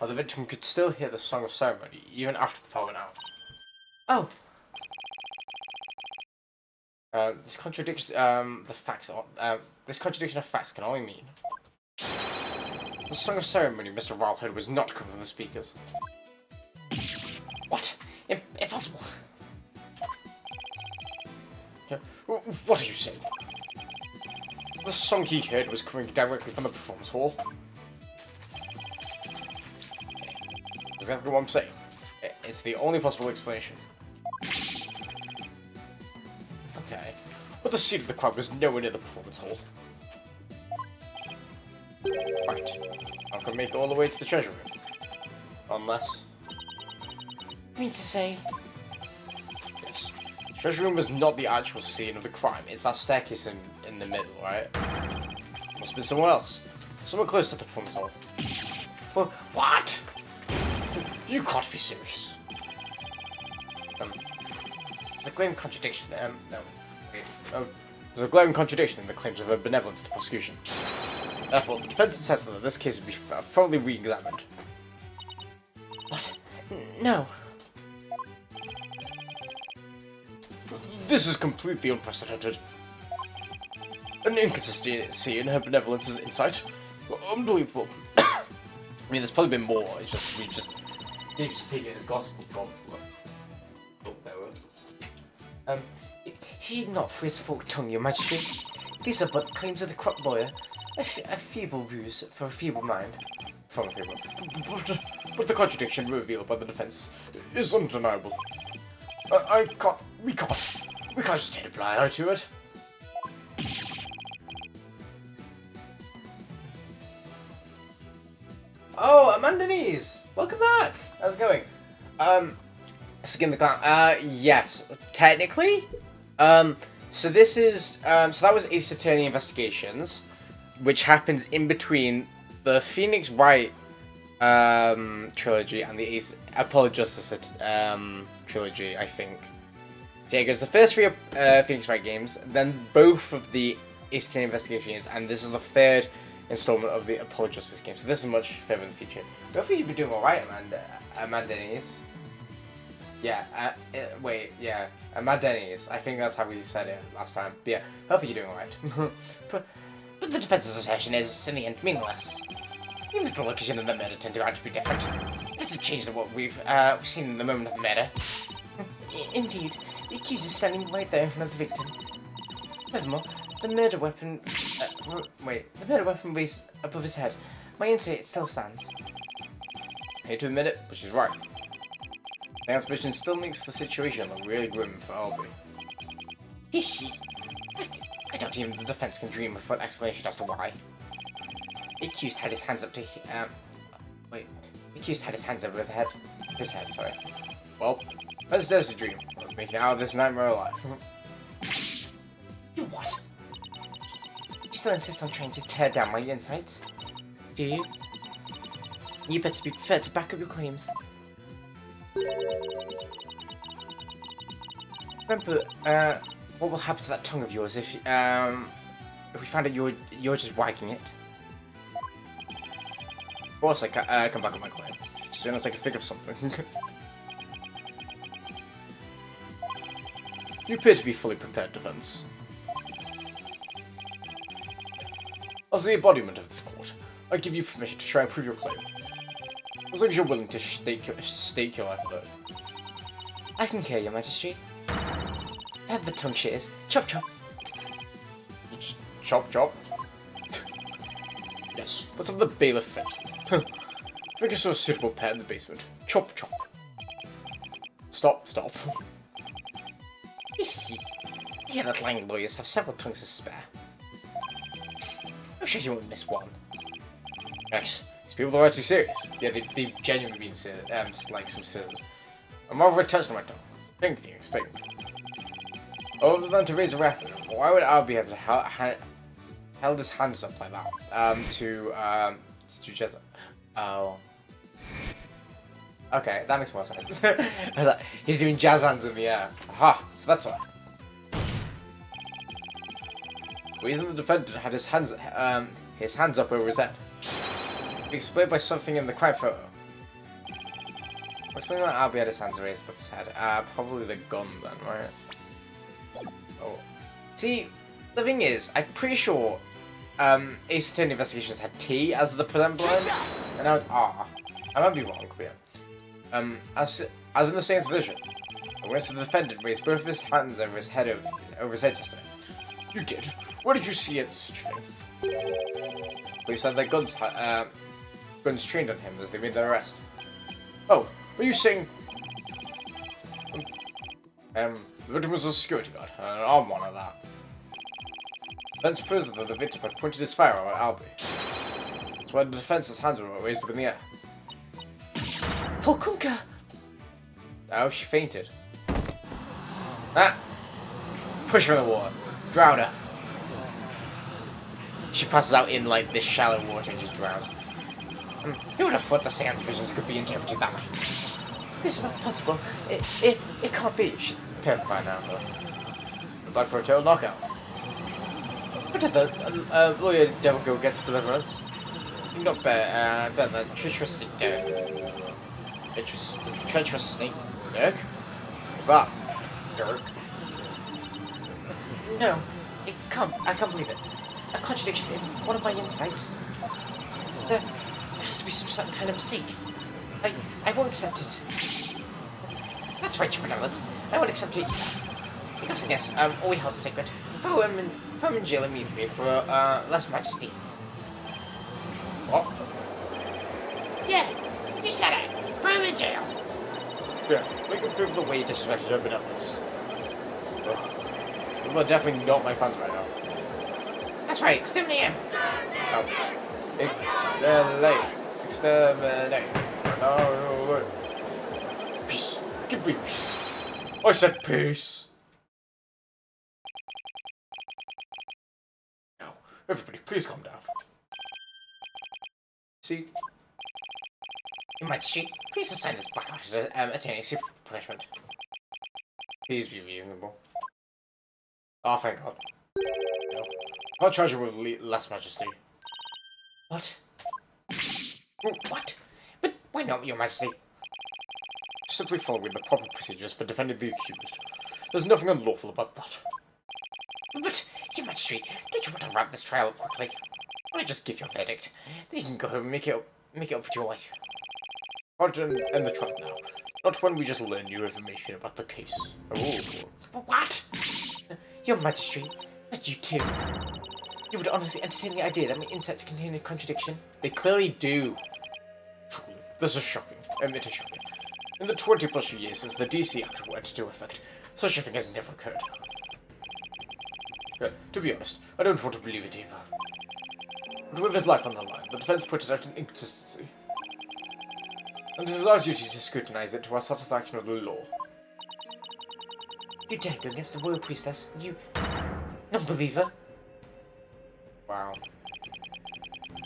How the victim could still hear the song of ceremony even after the power went out. Oh! This contradiction of facts can only mean the song of ceremony Mr. Wright heard was not coming from the speakers. What? Impossible! What are you saying? The song he heard was coming directly from the performance hall. Exactly what I'm saying. It's the only possible explanation. Okay. But the seat of the crowd was nowhere near the performance hall. Right. I can make it all the way to the treasure room. Unless... You mean to say... Yes. The treasure room was not the actual scene of the crime. It's that staircase in the middle, right? Must have been somewhere else. Somewhere close to the performance hall. Well, what? You can't be serious. The glaring contradiction. No. Wait. There's a glaring contradiction in the claims of benevolence of the prosecution. Therefore, the defense insists that this case would be thoroughly re-examined. What? No. This is completely unprecedented. An inconsistency in her benevolence's insight. Unbelievable. I mean, there's probably been more. It's just we just take it as gospel. Heed not for his forked tongue, your majesty. These are but claims of the corrupt lawyer, a feeble views for a feeble mind. From a feeble. But the contradiction revealed by the defense is undeniable. We can't just take a blind eye to it. Oh, Amanda Nees! Welcome back! How's it going? Skin the Clown. Yes. Technically. So this is, so that was Ace Attorney Investigations, which happens in between the Phoenix Wright, trilogy and the Ace, Apollo Justice, trilogy, I think. So yeah, it goes the first three Phoenix Wright games, then both of the Ace Attorney Investigations, and this is the third installment of the Apollo Justice game. So this is much further in the future. But I think you've been doing alright, Amanda Denise. Yeah, yeah, Amanda Denise. I think that's how we said it last time. But yeah, hopefully you're doing alright. but the defense's assertion is, in the end, meaningless. Even if the location of the murder turned out to be different, it doesn't change what we've seen in the moment of the murder. Indeed, the accused is standing right there in front of the victim. Furthermore, the murder weapon... the murder weapon raised above his head. My insight still stands. I hate to admit it, but she's right. The suspicion still makes the situation look really grim for Albie. I doubt even the defense can dream of an explanation as to why. The accused had his hands up to... The accused had his hands over his head, sorry. Well, there's the dream. I'm making it out of this nightmare alive. You what? You still insist on trying to tear down my insights? Do you? You better be prepared to back up your claims. Remember, what will happen to that tongue of yours if we find out you're just wagging it? Of course, I come back with my claim as soon as I can think of something. You appear to be fully prepared, defense. As the embodiment of this court, I give you permission to try and prove your claim. As long as you're willing to stake your life on it. I concur, your majesty. Have the tongue shears. Chop chop. Chop, chop. Yes, let's have the bailiff fetch. I think it's a suitable pet in the basement. Chop, chop. Stop, stop. Yeah, that lying lawyers have several tongues to spare. I'm sure you won't miss one. Yes, these people are actually serious. Yeah, they've genuinely been serious, like some scissors. I'm over touched on my tongue. Think, Phoenix, think. Other than to raise a weapon, why would Albie have held his hands up like that? To Jezza. Oh. Okay, that makes more sense. I was like, he's doing jazz hands in the air. Aha, so that's why. The reason the defendant had his hands up over his head. Explained by something in the crime photo. Explain why Albie had his hands raised above his head. Probably the gun then, right? Oh. See, the thing is, I'm pretty sure Ace Attorney Investigations had T as the present blend, and now it's R. I might be wrong, but yeah. As in the Saint's vision, the witness of the defendant raised both of his hands over his head yesterday. You did? Where did you see it, such a thing? Police had their guns trained on him as they made their arrest. Oh, were you saying? The victim was a security guard, and an armed one at that. Then suppose that the victim had pointed his firearm at Albie. That's why the defense's hands were raised up in the air. Polkunka! Oh, she fainted. Ah! Push her in the water. Drown her. She passes out in, like, this shallow water and just drowns. Who would have thought the seance visions could be interpreted that way? This is not possible. It can't be. She's petrified now, though. But for a total knockout. What did the lawyer devil go get deliverance? Not better than treacherous Dirk. Treacherous snake. Dirk? What's that? Dirk? No, I can't believe it. A contradiction in one of my insights. There has to be some kind of mistake. I won't accept it. That's right, you benevolent. I won't accept it either. Because yes, all we held secret. Throw him in jail immediately for less majesty. What? Yeah, you said it. Throw him in jail. Yeah, we can prove the way you disrespected your benevolence. People are definitely not my fans right now. That's right, exterminate him! Exterminate. No. Peace. Give me peace. I said peace. Now, everybody, please calm down. See? Your Majesty, please assign this black artist attaining super punishment. Please be reasonable. Oh, thank God. No. I'll charge you with less majesty. What? What? But why not, Your Majesty? Simply following the proper procedures for defending the accused. There's nothing unlawful about that. But, Your Majesty, don't you want to wrap this trial up quickly? Why not just give your verdict? Then you can go home and make it up with your wife. Hard to end the trial now. Not when we just learn new information about the case. Oh. But what? Your Majesty, not you too. You would honestly entertain the idea that my insights contain a contradiction? They clearly do. Truly, this is shocking. It is shocking. In the 20+ years since the DC Act went into effect, such a thing has never occurred. To be honest, I don't want to believe it either. But with his life on the line, the defense pointed out an inconsistency. And it is our duty to scrutinize it to our satisfaction of the law. You dare go against the royal priestess, you non-believer? Wow.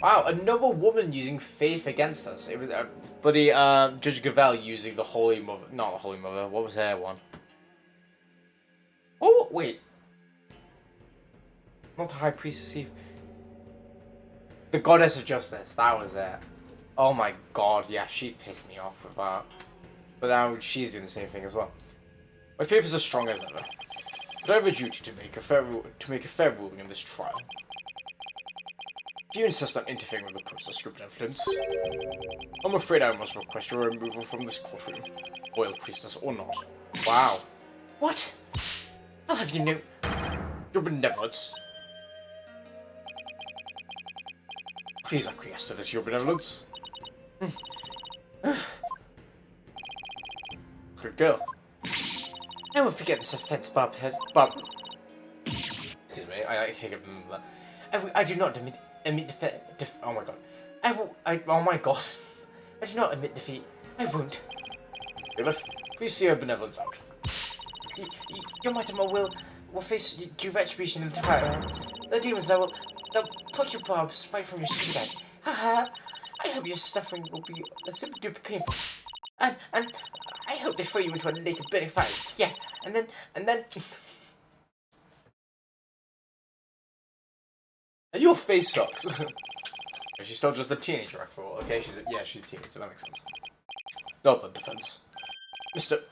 Wow, another woman using faith against us. It was bloody Judge Gavel using the Holy Mother. Not the Holy Mother. What was her one? Oh wait. Not the High Priestess Eve. The Goddess of Justice. That was it. Oh my God. Yeah, she pissed me off with that. But now she's doing the same thing as well. My faith is as strong as ever. But I have a duty to make a fair ruling in this trial. If you insist on interfering with the process of evidence, I'm afraid I must request your removal from this courtroom, royal priestess or not. Wow. What? I'll have you know your benevolence. Please acquiesce to this, your benevolence. Good girl. I won't forget this offense, Bobhead. Bob. Excuse me, I hiccup. I do not admit defeat. Oh my god. Oh my god. I do not admit defeat. I won't. Lilith, please see her benevolence out. Your might and my will face due retribution in the fire. The demons they'll pluck your barbs right from your stupid head. Haha. I hope your suffering will be super duper painful. And I hope they throw you into a lake of burning fire. Yeah. And then and your face sucks. She's still just a teenager after all, okay? She's a teenager, that makes sense. Not the defense. Mr.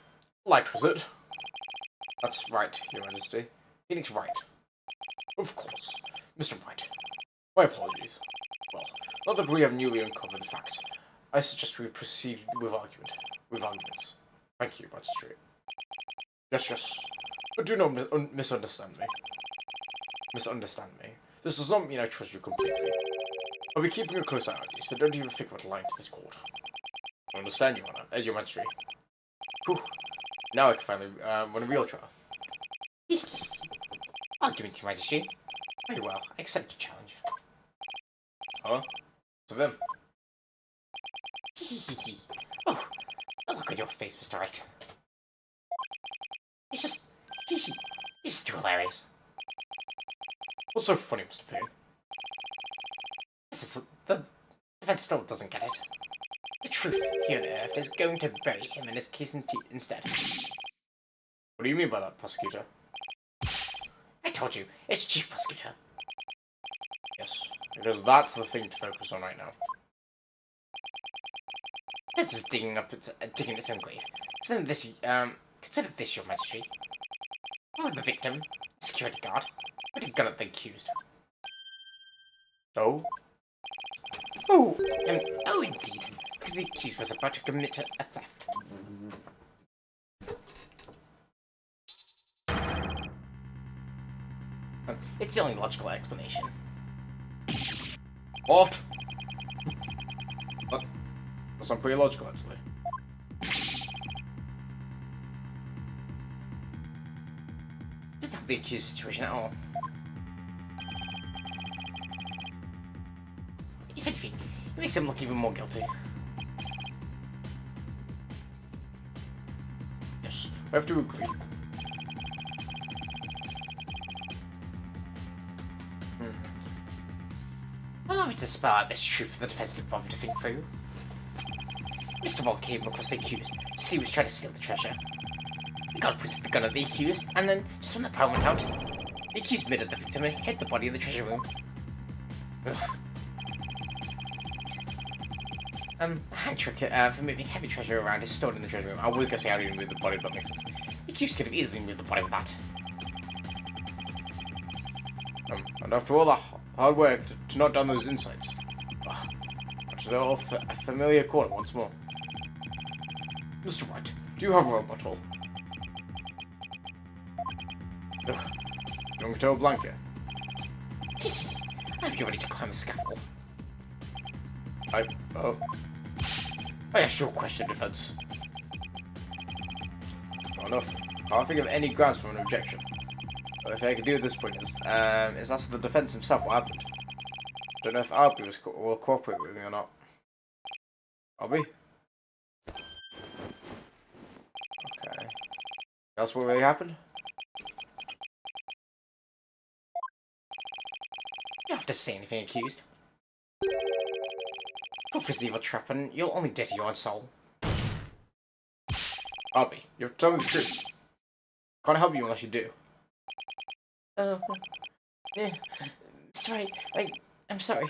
Light, was it? That's right, Your Majesty. Phoenix Wright. Of course. Mr. Wright. My apologies. Well, not that we have newly uncovered the facts. I suggest we proceed with arguments. Thank you, Magistrate. Yes. But do not misunderstand me. This does not mean I trust you completely. I'll be keeping a close eye on you, so don't even think about lying to this court. I understand, Your Honor, Your Majesty. Whew. Now I can finally run a real trial. Argument, Your Majesty. Very well, I accept your challenge. Huh? To them. Oh, look at your face, Mr. Wright. It's just too hilarious. What's so funny, Mr. Payne? The defense still doesn't get it. The truth here on Earth is going to bury him in his case instead. What do you mean by that, Prosecutor? I told you, it's Chief Prosecutor. Yes, because that's the thing to focus on right now. It's just digging its own grave. Consider this, Your Majesty. Why would the victim, security guard, put a gun at the accused? So? Oh, indeed, because the accused was about to commit a theft. It's the only logical explanation. What? That's not pretty logical, actually. Doesn't help the accused situation at all. If anything, it makes him look even more guilty. Yes, I have to agree. Allow me to spell out this truth for the defense didn't bother to think through. Mr. Wall came across the accused to see who was trying to steal the treasure. The guard pointed the gun at the accused, and then, just when the power went out, the accused murdered the victim and hid the body in the treasure room. Ugh. A hand trick for moving heavy treasure around is stored in the treasure room. I was gonna say how do you move the body, but that makes sense. The accused could have easily moved the body with that. And after all the hard work to knock down those insights, they're all a familiar corner once more. Mr. Wright, do you have a rebuttal? Ugh. Junto Blanca. I'm ready to climb the scaffold. I asked you a question, defense. Well, nothing. I can't think of any grounds for an objection. But if I could do at this point is ask the defense himself what happened. Don't know if Albie will cooperate with me or not. Albie? Okay. That's what really happened? You don't have to say anything, accused. Proof is evil trap, and you'll only dead to your own soul. Albie, you have to tell me the truth. Can't help you unless you do. Yeah. Mr. Wright, I'm sorry.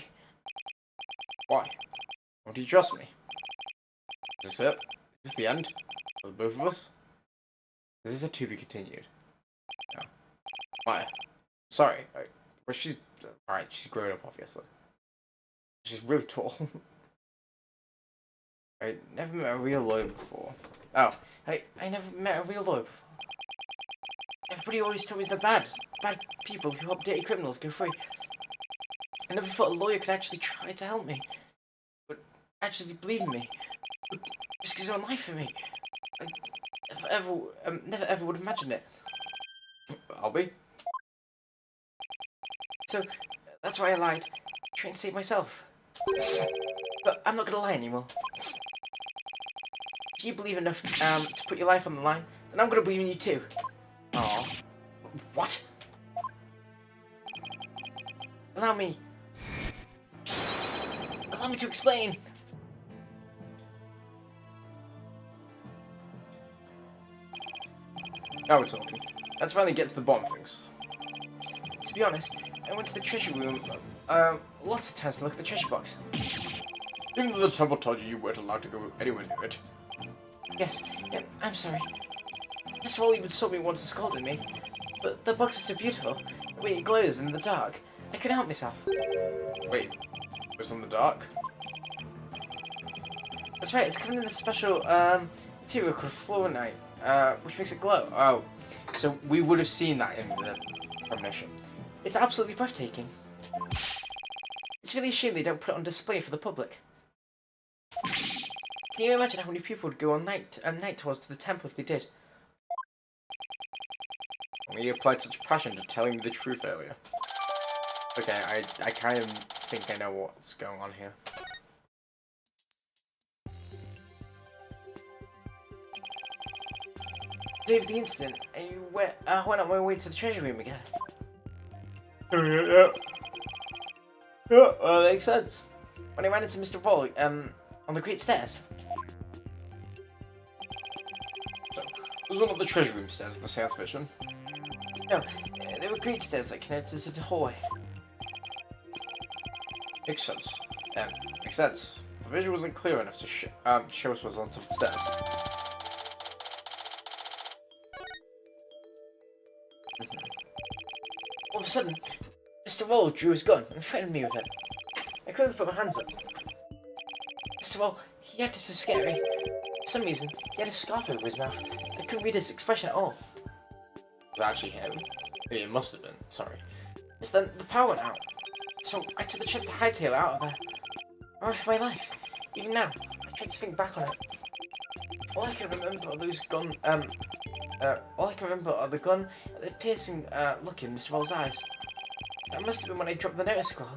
Why? Won't you trust me? Is this it? Is this the end? For the both of us? Is this a to be continued? No. Why? Sorry. Well, she's... Alright, she's grown up, obviously. She's really tall. I never met a real lawyer before. Oh, I never met a real lawyer before. Everybody always told me the bad people who help dirty criminals go free. And never thought a lawyer could actually try to help me. But actually believe in me. Would risk his own life for me. I never ever would imagine it. I'll be. So, that's why I lied. Trying to save myself. But I'm not gonna lie anymore. If you believe enough to put your life on the line, then I'm gonna believe in you too. Aww. What? Allow me to explain. Now we're talking. Let's finally get to the bottom of things. To be honest, I went to the treasure room lots of times to look at the treasure box. Even though the temple told you weren't allowed to go anywhere near it. Yes, yeah, I'm sorry. Mr. Wally would saw me once and scolded me. But the box is so beautiful. The way it glows in the dark. I couldn't help myself. Wait, it was in the dark? That's right, it's covered in a special material called fluorite, which makes it glow. Oh, so we would have seen that in the premonition. It's absolutely breathtaking. It's really a shame they don't put it on display for the public. Can you imagine how many people would go on night tours to the temple if they did? We applied such passion to telling me the truth earlier. Okay, I kind of think I know what's going on here. Day of the incident, I went on my way to the treasure room again. Yeah, makes sense. When I ran into Mr. Wally, on the great stairs. So, those were not the treasure room stairs of the South Vision. No, they were great stairs that connected to the hallway. Makes sense. Makes sense. The vision wasn't clear enough to show us what's on top of the stairs. All of a sudden, Mr. Wall drew his gun and threatened me with it. I couldn't put my hands up. Mr. Wall, he acted so scary. For some reason, he had a scarf over his mouth. I couldn't read his expression at all. Was that actually him? Yeah, it must have been. Sorry. Just then, the power went out. So I took the chance to hightail out of there. I ran for my life. Even now, I tried to think back on it. All I can remember are those gun, all I can remember are the gun and the piercing look in Mr. Wall's eyes. That must have been when I dropped the notice scroll.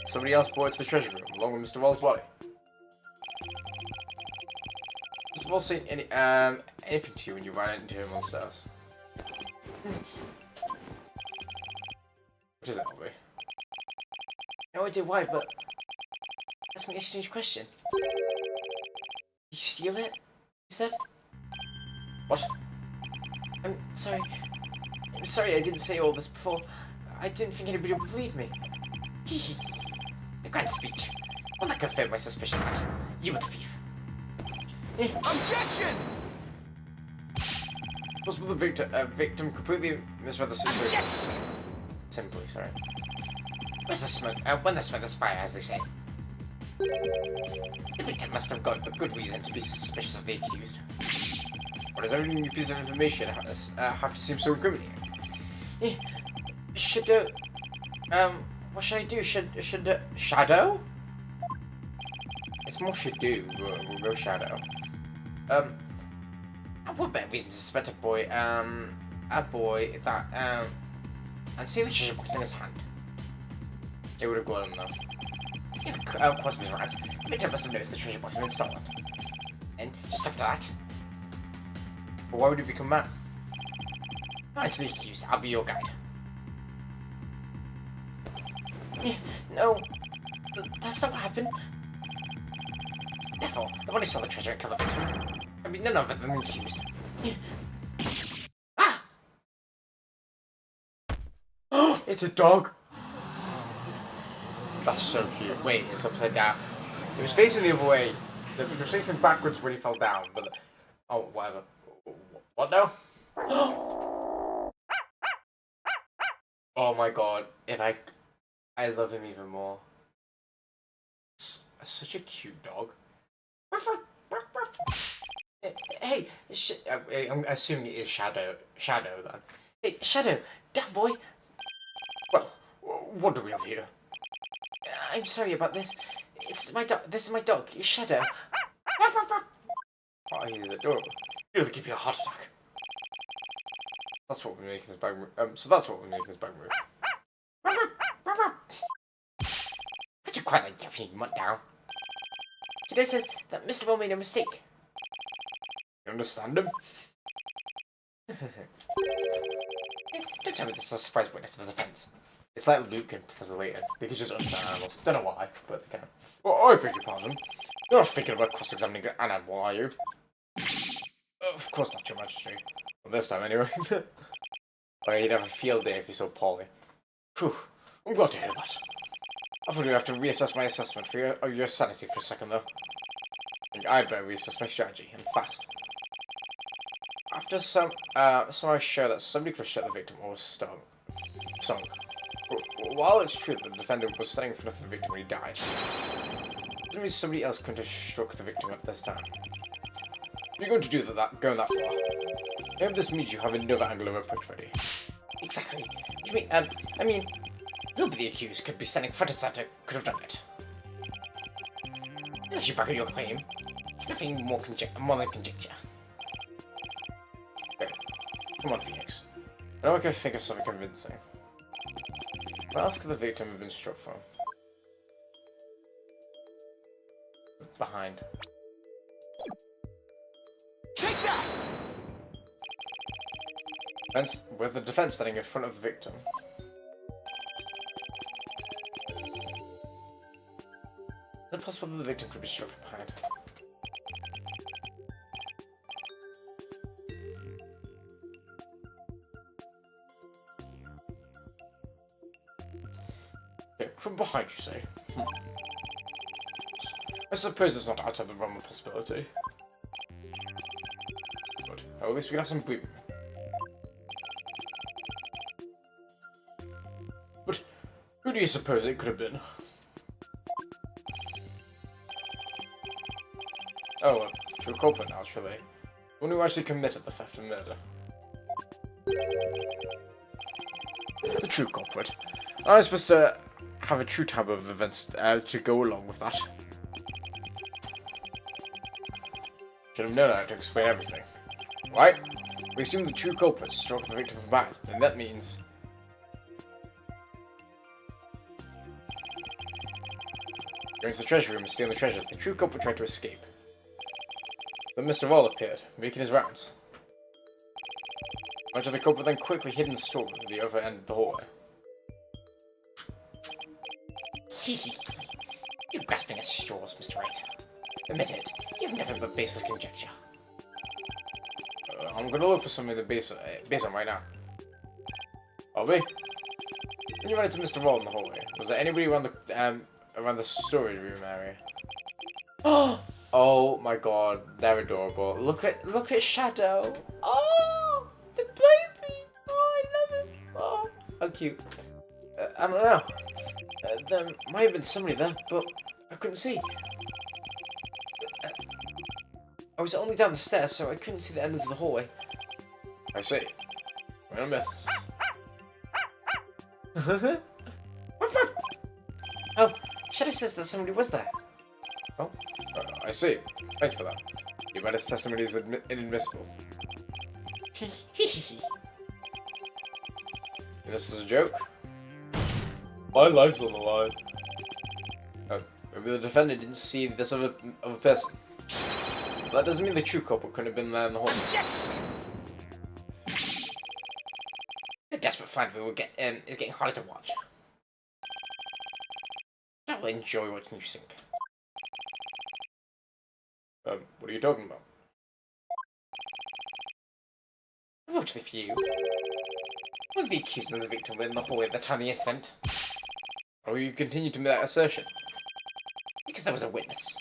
Somebody else brought it to the treasure room, along with Mr. Wall's body. Mr. Wall say anything to you when you ran into him on the stairs? What is that, Bobby? No idea why, but that's an strange question. Did you steal it? He said. What? I'm sorry. I'm sorry I didn't say all this before. I didn't think anybody would believe me. A grand speech. Will not confirm my suspicion that you were the thief. Objection! Possible the victim completely misread the situation. Objection! Simply, sorry. Where's the smoke? When there's smoke, there's fire, as they say. The victim must have got a good reason to be suspicious of the accused. Why does every new piece of information have to seem so incriminating? What should I do? Shadow? It's more should do. We'll go shadow. I would bet reason to suspect a boy that, and see the treasure box in his hand. It would have gone him though. Yeah, of course, Mr. Right. The victim must have noticed the treasure box had been stolen. And just after that, but why would he become mad? Not to the accused, I'll be your guide. No, that's not what happened. Therefore, the one who stole the treasure and killed the victim can be none other than the accused. Ah! It's a dog! That's so cute. Wait, it's upside down. It was facing the other way. It was facing backwards when he fell down, but... Oh, whatever. What now? Oh my god. I love him even more. Such a cute dog. Hey, I'm assuming it is Shadow then. Hey, Shadow, down boy. Well, What do we have here? I'm sorry about this. It's my dog. This is my dog, Shadow. Oh, he's adorable. He'll give you a heart attack. That's what we make in his bag. So that's what we make in his bag move. Could you quietly get your mutt down? Shadow says that Mr. Ball made a mistake. You understand him? Don't tell me this is a surprise witness for the defense. It's like Luke and Professor Layton. They can just understand animals. Don't know why, but they can. Well, I beg your pardon. You're not thinking about cross-examining an animal, are you? Of course not, Your Majesty. Well, this time, anyway. Well, you'd have a field day if you saw Polly. Phew. I'm glad to hear that. I thought you'd have to reassess my assessment for your sanity for a second, though. I think I'd better reassess my strategy, and fast. After some I show that somebody could have shot the victim or was stung. While it's true that the defendant was standing in front of the victim when he died, it doesn't mean somebody else couldn't have struck the victim at this time. If you're going to do going that far, I hope this means you have another angle of approach ready. Exactly. What do you mean? I mean, nobody accused could be standing front and center could have done it. Unless you back up your claim, it's nothing more than conjecture. Okay. Come on, Phoenix. I know I can think of something convincing. What else could the victim have been struck from? Behind. Take that! With the defense standing in front of the victim. Is it possible that the victim could be struck from behind? Okay, from behind, you say? I suppose it's not outside the realm of possibility. Good. Well, at least we can have some breathing. But who do you suppose it could have been? Oh, the true culprit, naturally. The one who actually committed the theft and murder. The true culprit. I was supposed to have a true tab of events to go along with that. Should have known how to explain everything. Right? We assume the true culprit struck the victim from behind, and that means... Going to the treasure room and stealing the treasure, the true culprit tried to escape. Then Mr. Wall appeared, making his rounds. Much of the culprit then quickly hid in the storeroom at the other end of the hallway. You're grasping at straws, Mr. Wright. Admit it, you've never but baseless conjecture. I'm gonna look for something to base on right now. Are we? When you ran into Mr. Wall in the hallway, was there anybody around the storage room area? Oh my god, they're adorable. Look at Shadow. Oh, the baby. Oh, I love him. Oh, how cute. I don't know. There might have been somebody there, but I couldn't see. I was only down the stairs, so I couldn't see the end of the hallway. I see. What a miss. Oh, Shadow says that somebody was there. Oh, I see. Thank you for that. Your medic's testimony is inadmissible. This is a joke? My life's on the line. Oh, maybe the defendant didn't see this other person. But that doesn't mean the true culprit couldn't have been there in the hall. Objection! The desperate fight is getting harder to watch. I don't really enjoy watching you sink. What are you talking about? Unfortunately for you, wouldn't be accused of the victim in the hallway at the time of the incident. Or will you continue to make that assertion? Because there was a witness.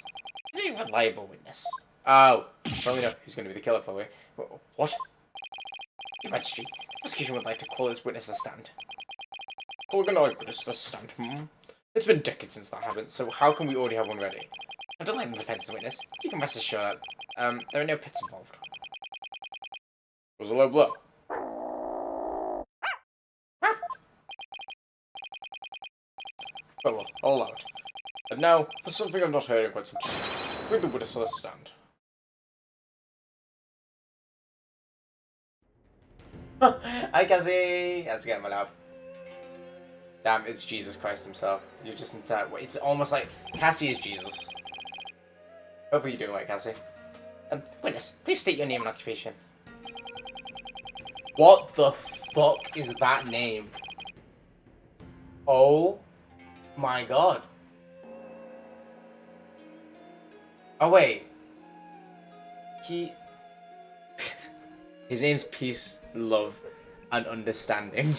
A very reliable witness. Oh, probably enough. Who's going to be the killer, probably. What? Your Majesty, the prosecution would like to call this witness to the stand. Calling an eyewitness to the stand? It's been decades since that happened, so how can we already have one ready? I don't like the defense as a witness. You can rest assured that there are no pets involved. It was a low blow. all out. And now, for something I've not heard in quite some time. With the Witness for the stand. Hi, Cassie! How's it going, my love? Damn, it's Jesus Christ himself. You're just in time. It's almost like Cassie is Jesus. Hopefully you're doing right, Cassie. Witness, please state your name and occupation. What the fuck is that name? Oh my god. Oh wait. His name's Peace, Love, and Understanding.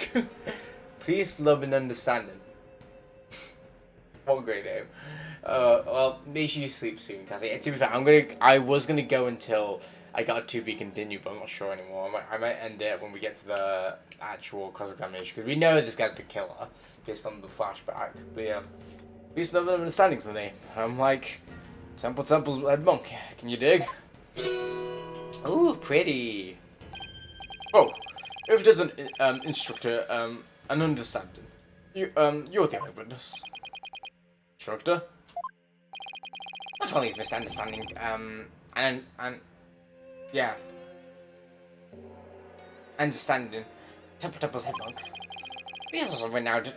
Peace, Love, and Understanding. What a great name. Well, make sure you sleep soon, Cassie. To be fair, I was gonna go until I got a to be continued, but I'm not sure anymore. I might end it when we get to the actual cross-examination, because we know this guy's the killer, based on the flashback. But yeah, Peace, Love, and Understanding's the name. I'm like, Temple's head monk. Can you dig? Ooh, pretty. Oh, if it is an instructor, an understanding. You're the eyewitness. Instructor? Not only is misunderstanding, and yeah. Understanding. Temple's head monk. He is also a renowned,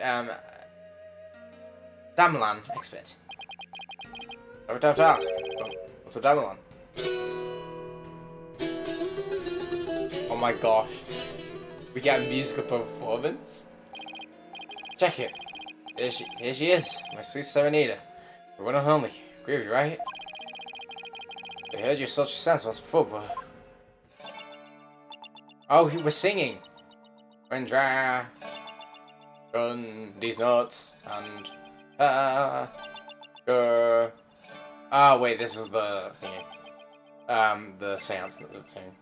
Damelan expert. I would have to ask, what's a Damelan? Oh my gosh. We get a musical performance? Check it. Here she is, my sweet serenader. The one and only. Agree with you, right? I heard you such a sense once before, but... Oh, he was singing! When dry, run these nuts, and... Ah, wait, this is the thingy. The seance thing.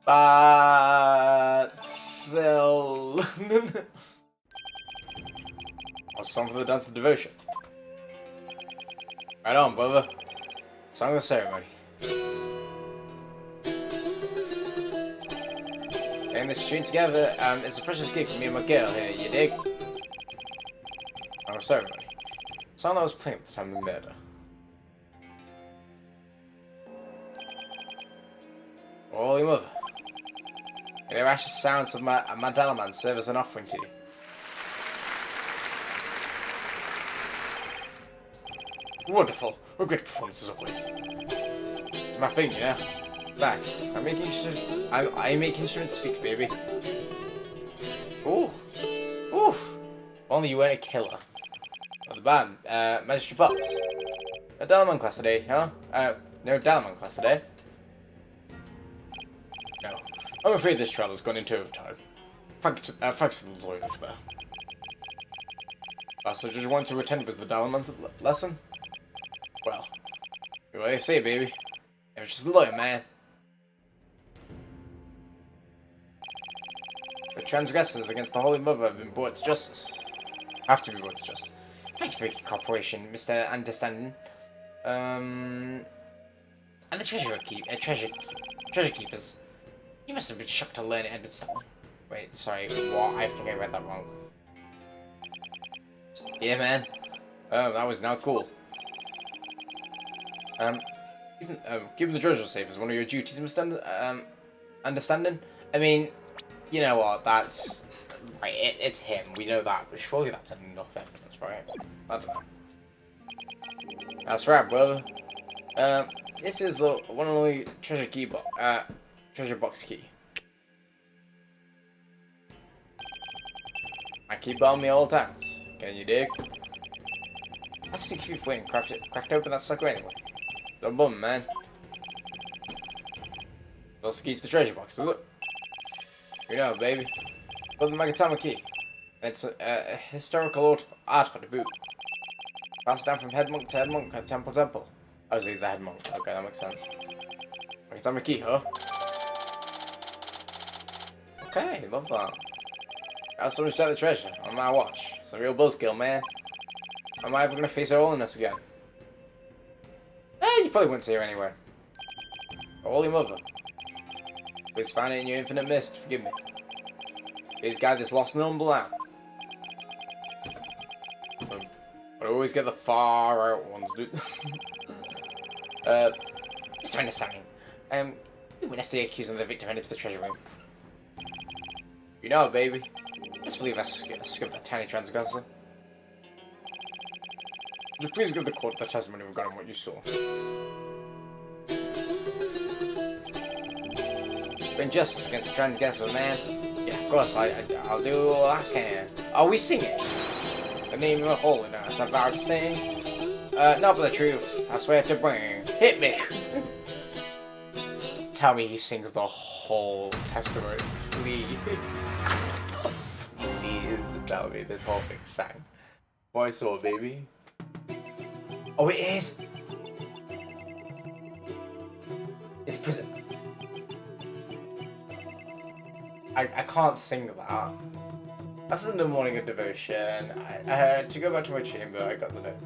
But still, what's song for the dance of devotion? Right on, brother. Song of the ceremony. Getting this tune together is a precious gift for me and my girl here. You dig? Song of ceremony. Song that was playing at the time of the murder. Holy Mother. May the righteous sounds of my Dalaman serve as an offering to you. Wonderful. A great performance as always. It's my thing, you know. Back. I make instruments speak, baby. Ooh. Oof. Only you weren't a killer. Not the band. Magistrate Box. No Dalaman class today, huh? No Dalaman class today. No. I'm afraid this trial has gone into overtime. Thanks to the lawyer for that. So did you want to attend with the Dalaman's lesson? Well, what do you say, baby? If it's just a lawyer, man. The transgressors against the Holy Mother have been brought to justice. Have to be brought to justice. Thanks for your cooperation, Mr. Understanding. And the treasure keepers. You must have been shocked to learn it had been stolen. Wait, sorry, what? I think I read that wrong. Yeah, man. Oh, that was not cool. Keeping the treasure safe is one of your duties, Mr. Understanding? I mean, you know what, that's... Right, it's him, we know that, but surely that's enough evidence, right? I don't know. That's right, brother. This is the one and only treasure box key. I keep it on me all times. Can you dig? I 6 feet away and cracked open that sucker anyway. Don't bum, man. That's the key to the treasure box, is it? You know, baby. But the Magatama key. And it's a historical artifact to boot. Passed down from head monk to head monk at temple. Oh, so he's the head monk. Okay, that makes sense. Magatama key, huh? Okay, love that. Got so much the treasure on my watch. It's a real buzzkill, man. Am I ever gonna face Her Holiness again? You probably wouldn't see her anyway. Holy Mother. Please find it in your infinite mist. Forgive me. Please guide this lost and humble out. I always get the far out ones, dude. Mr. Understanding. You witnessed the accusing the victim headed to the treasure room. You know, baby. Let's believe I skipped that tiny transgressor. Would you please give the court the testimony regarding what you saw? Bring justice against the transgressor, man. Yeah, of course, I'll do all I can. Are we singing? The name of holiness, I'm about to sing. Not for the truth, I swear to bring. Hit me! Tell me he sings the whole testimony, please. Please tell me this whole thing sang. What I saw, baby. Oh, it is! It's prison. I can't sing that. After the morning of devotion, I had to go back to my chamber. I got the note.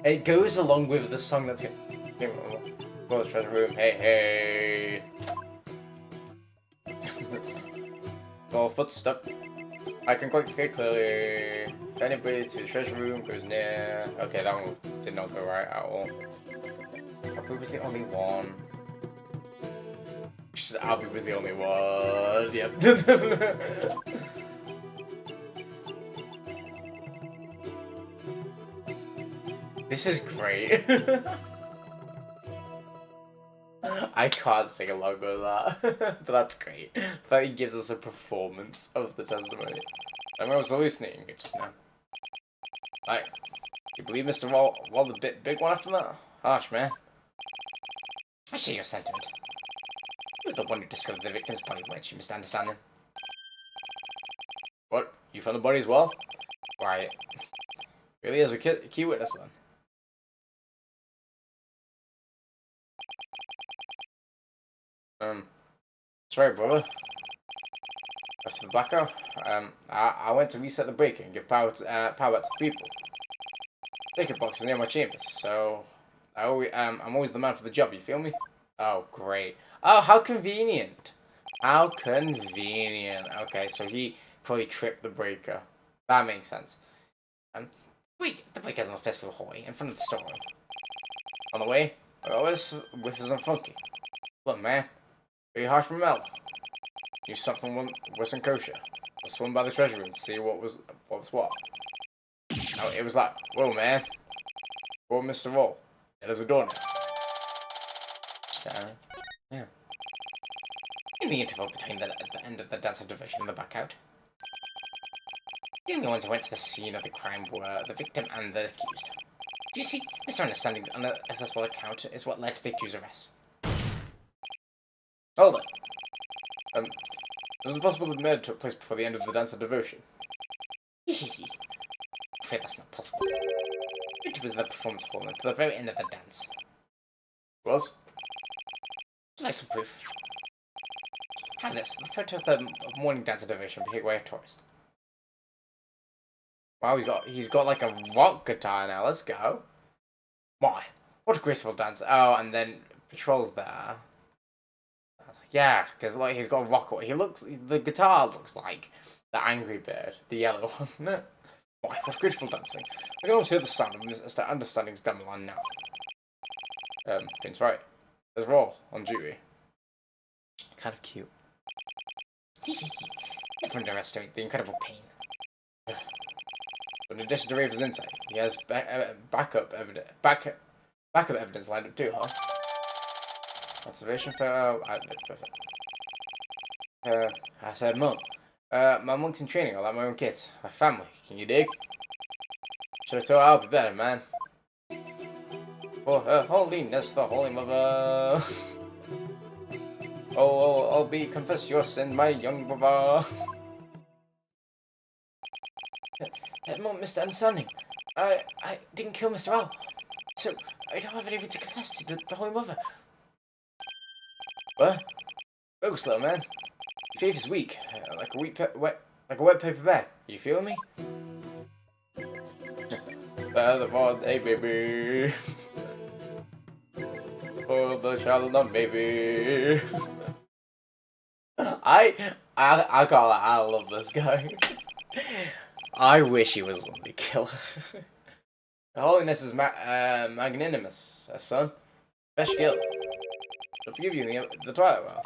It goes along with the song that's going. Well, treasure room. Hey, hey. Well, footstep. I can quite see clearly. If anybody to the treasure room goes near. Okay, that one did not go right at all. Albie was the only one. Albie was the only one. Yep. This is great. I can't sing along with that, but that's great. But he gives us a performance of the testimony. I was hallucinating it just now. Like, you believe Mr. Wall the big one after that? Harsh, man. I share your sentiment. You're the one who discovered the victim's body, weren't you, Mr. Understanding? What? You found the body as well? Right. Really, as a key witness then? That's right, brother. After the blackout, I went to reset the breaker and give power to the people. Breaker box is near my chambers, so I'm always the man for the job. You feel me? Oh, great. Oh, how convenient. How convenient. Okay, so he probably tripped the breaker. That makes sense. The breaker's on the first floor hallway in front of the storeroom. On the way, I always whiffs and funky. Look, man. Very harsh from Mel. Knew something wasn't kosher. I swim by the treasure room to see what was what. Oh, it was like, whoa, man. Whoa, Mr. Rolf. It is a door now. Yeah. In the interval between the end of the dance of division and the back out, the only ones who went to the scene of the crime were the victim and the accused. Do you see, Mr. Understanding's unaccessible account is what led to the accused's arrest. Hold on. Is it possible that the murder took place before the end of the dance of devotion? I'm afraid that's not possible. It was the performance hall to the very end of the dance. Was? Would you like some proof? How's this? The photo of the morning dance of devotion being by a tourist. Wow, he's got like a rock guitar now. Let's go. Why? What a graceful dance. Oh, and then Patrol's there. Yeah, because like he's got a rock. The guitar looks like the Angry Bird, the yellow one. Why, what graceful dancing. I can almost hear the sound of Mr. Understanding's gamelan now. Prince Wright. There's Rolf on duty. Kind of cute. Never underestimate the incredible pain. But in addition to Raver's insight, he has backup evidence lined up too, huh? Observation photo. Perfect. I said, Mum, my monk's in training. I like my own kids, my family. Can you dig? Should have told I'll be better, man. For her holiness, the Holy Mother. I'll be confess your sin, my young brother. Mum, Mr. Understanding, I didn't kill Mr. Al, so I don't have anything to confess to the Holy Mother. What? Go slow, man. Your faith is weak, like a wet paper bag. You feeling me? Better more day, baby. For the child of the baby. I can't lie, I love this guy. I wish he was Lonely Killer. Holiness is magnanimous, son. Best guilt. I'll forgive you in the Twilight Realm.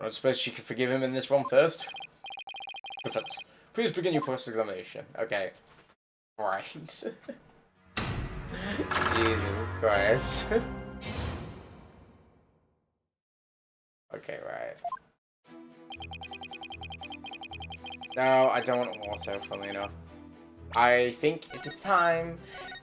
I don't suppose she could forgive him in this realm first? Defense. Please begin your cross-examination. Okay. Right. Jesus Christ. Okay, right. No, I don't want water, funnily enough. I think it is time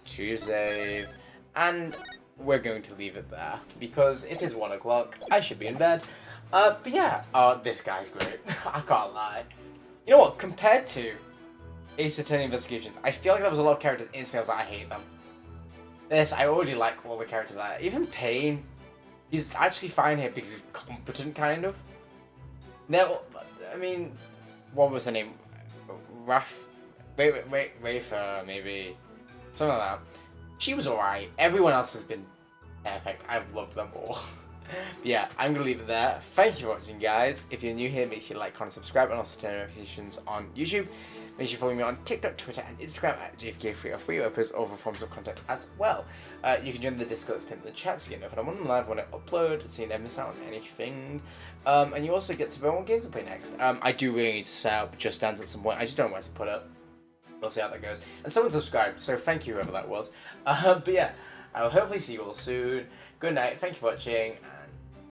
to save. And we're going to leave it there. Because it is 1 o'clock. I should be in bed. But yeah. Oh, this guy's great. I can't lie. You know what? Compared to Ace Attorney Investigations, I feel like there was a lot of characters instantly I was like, I hate them. This, I already like all the characters there. Even Payne, he's actually fine here because he's competent, kind of. Now, I mean, what was her name? Rafa, maybe. Something like that. She was alright. Everyone else has been perfect. I've loved them all. But yeah, I'm going to leave it there. Thank you for watching, guys. If you're new here, make sure you like, comment, subscribe, and also turn notifications on YouTube. Make sure you follow me on TikTok, Twitter, and Instagram at JFK303. I post other forms of content as well. You can join the Discord that's pinned in the chat so you get notified when I'm live when I upload, so you never miss out on anything. And you also get to vote on games to play next. I do really need to set up Just Dance at some point. I just don't know where to put it. We'll see how that goes. And someone subscribed, so thank you whoever that was. But yeah, I will hopefully see you all soon. Good night, thank you for watching.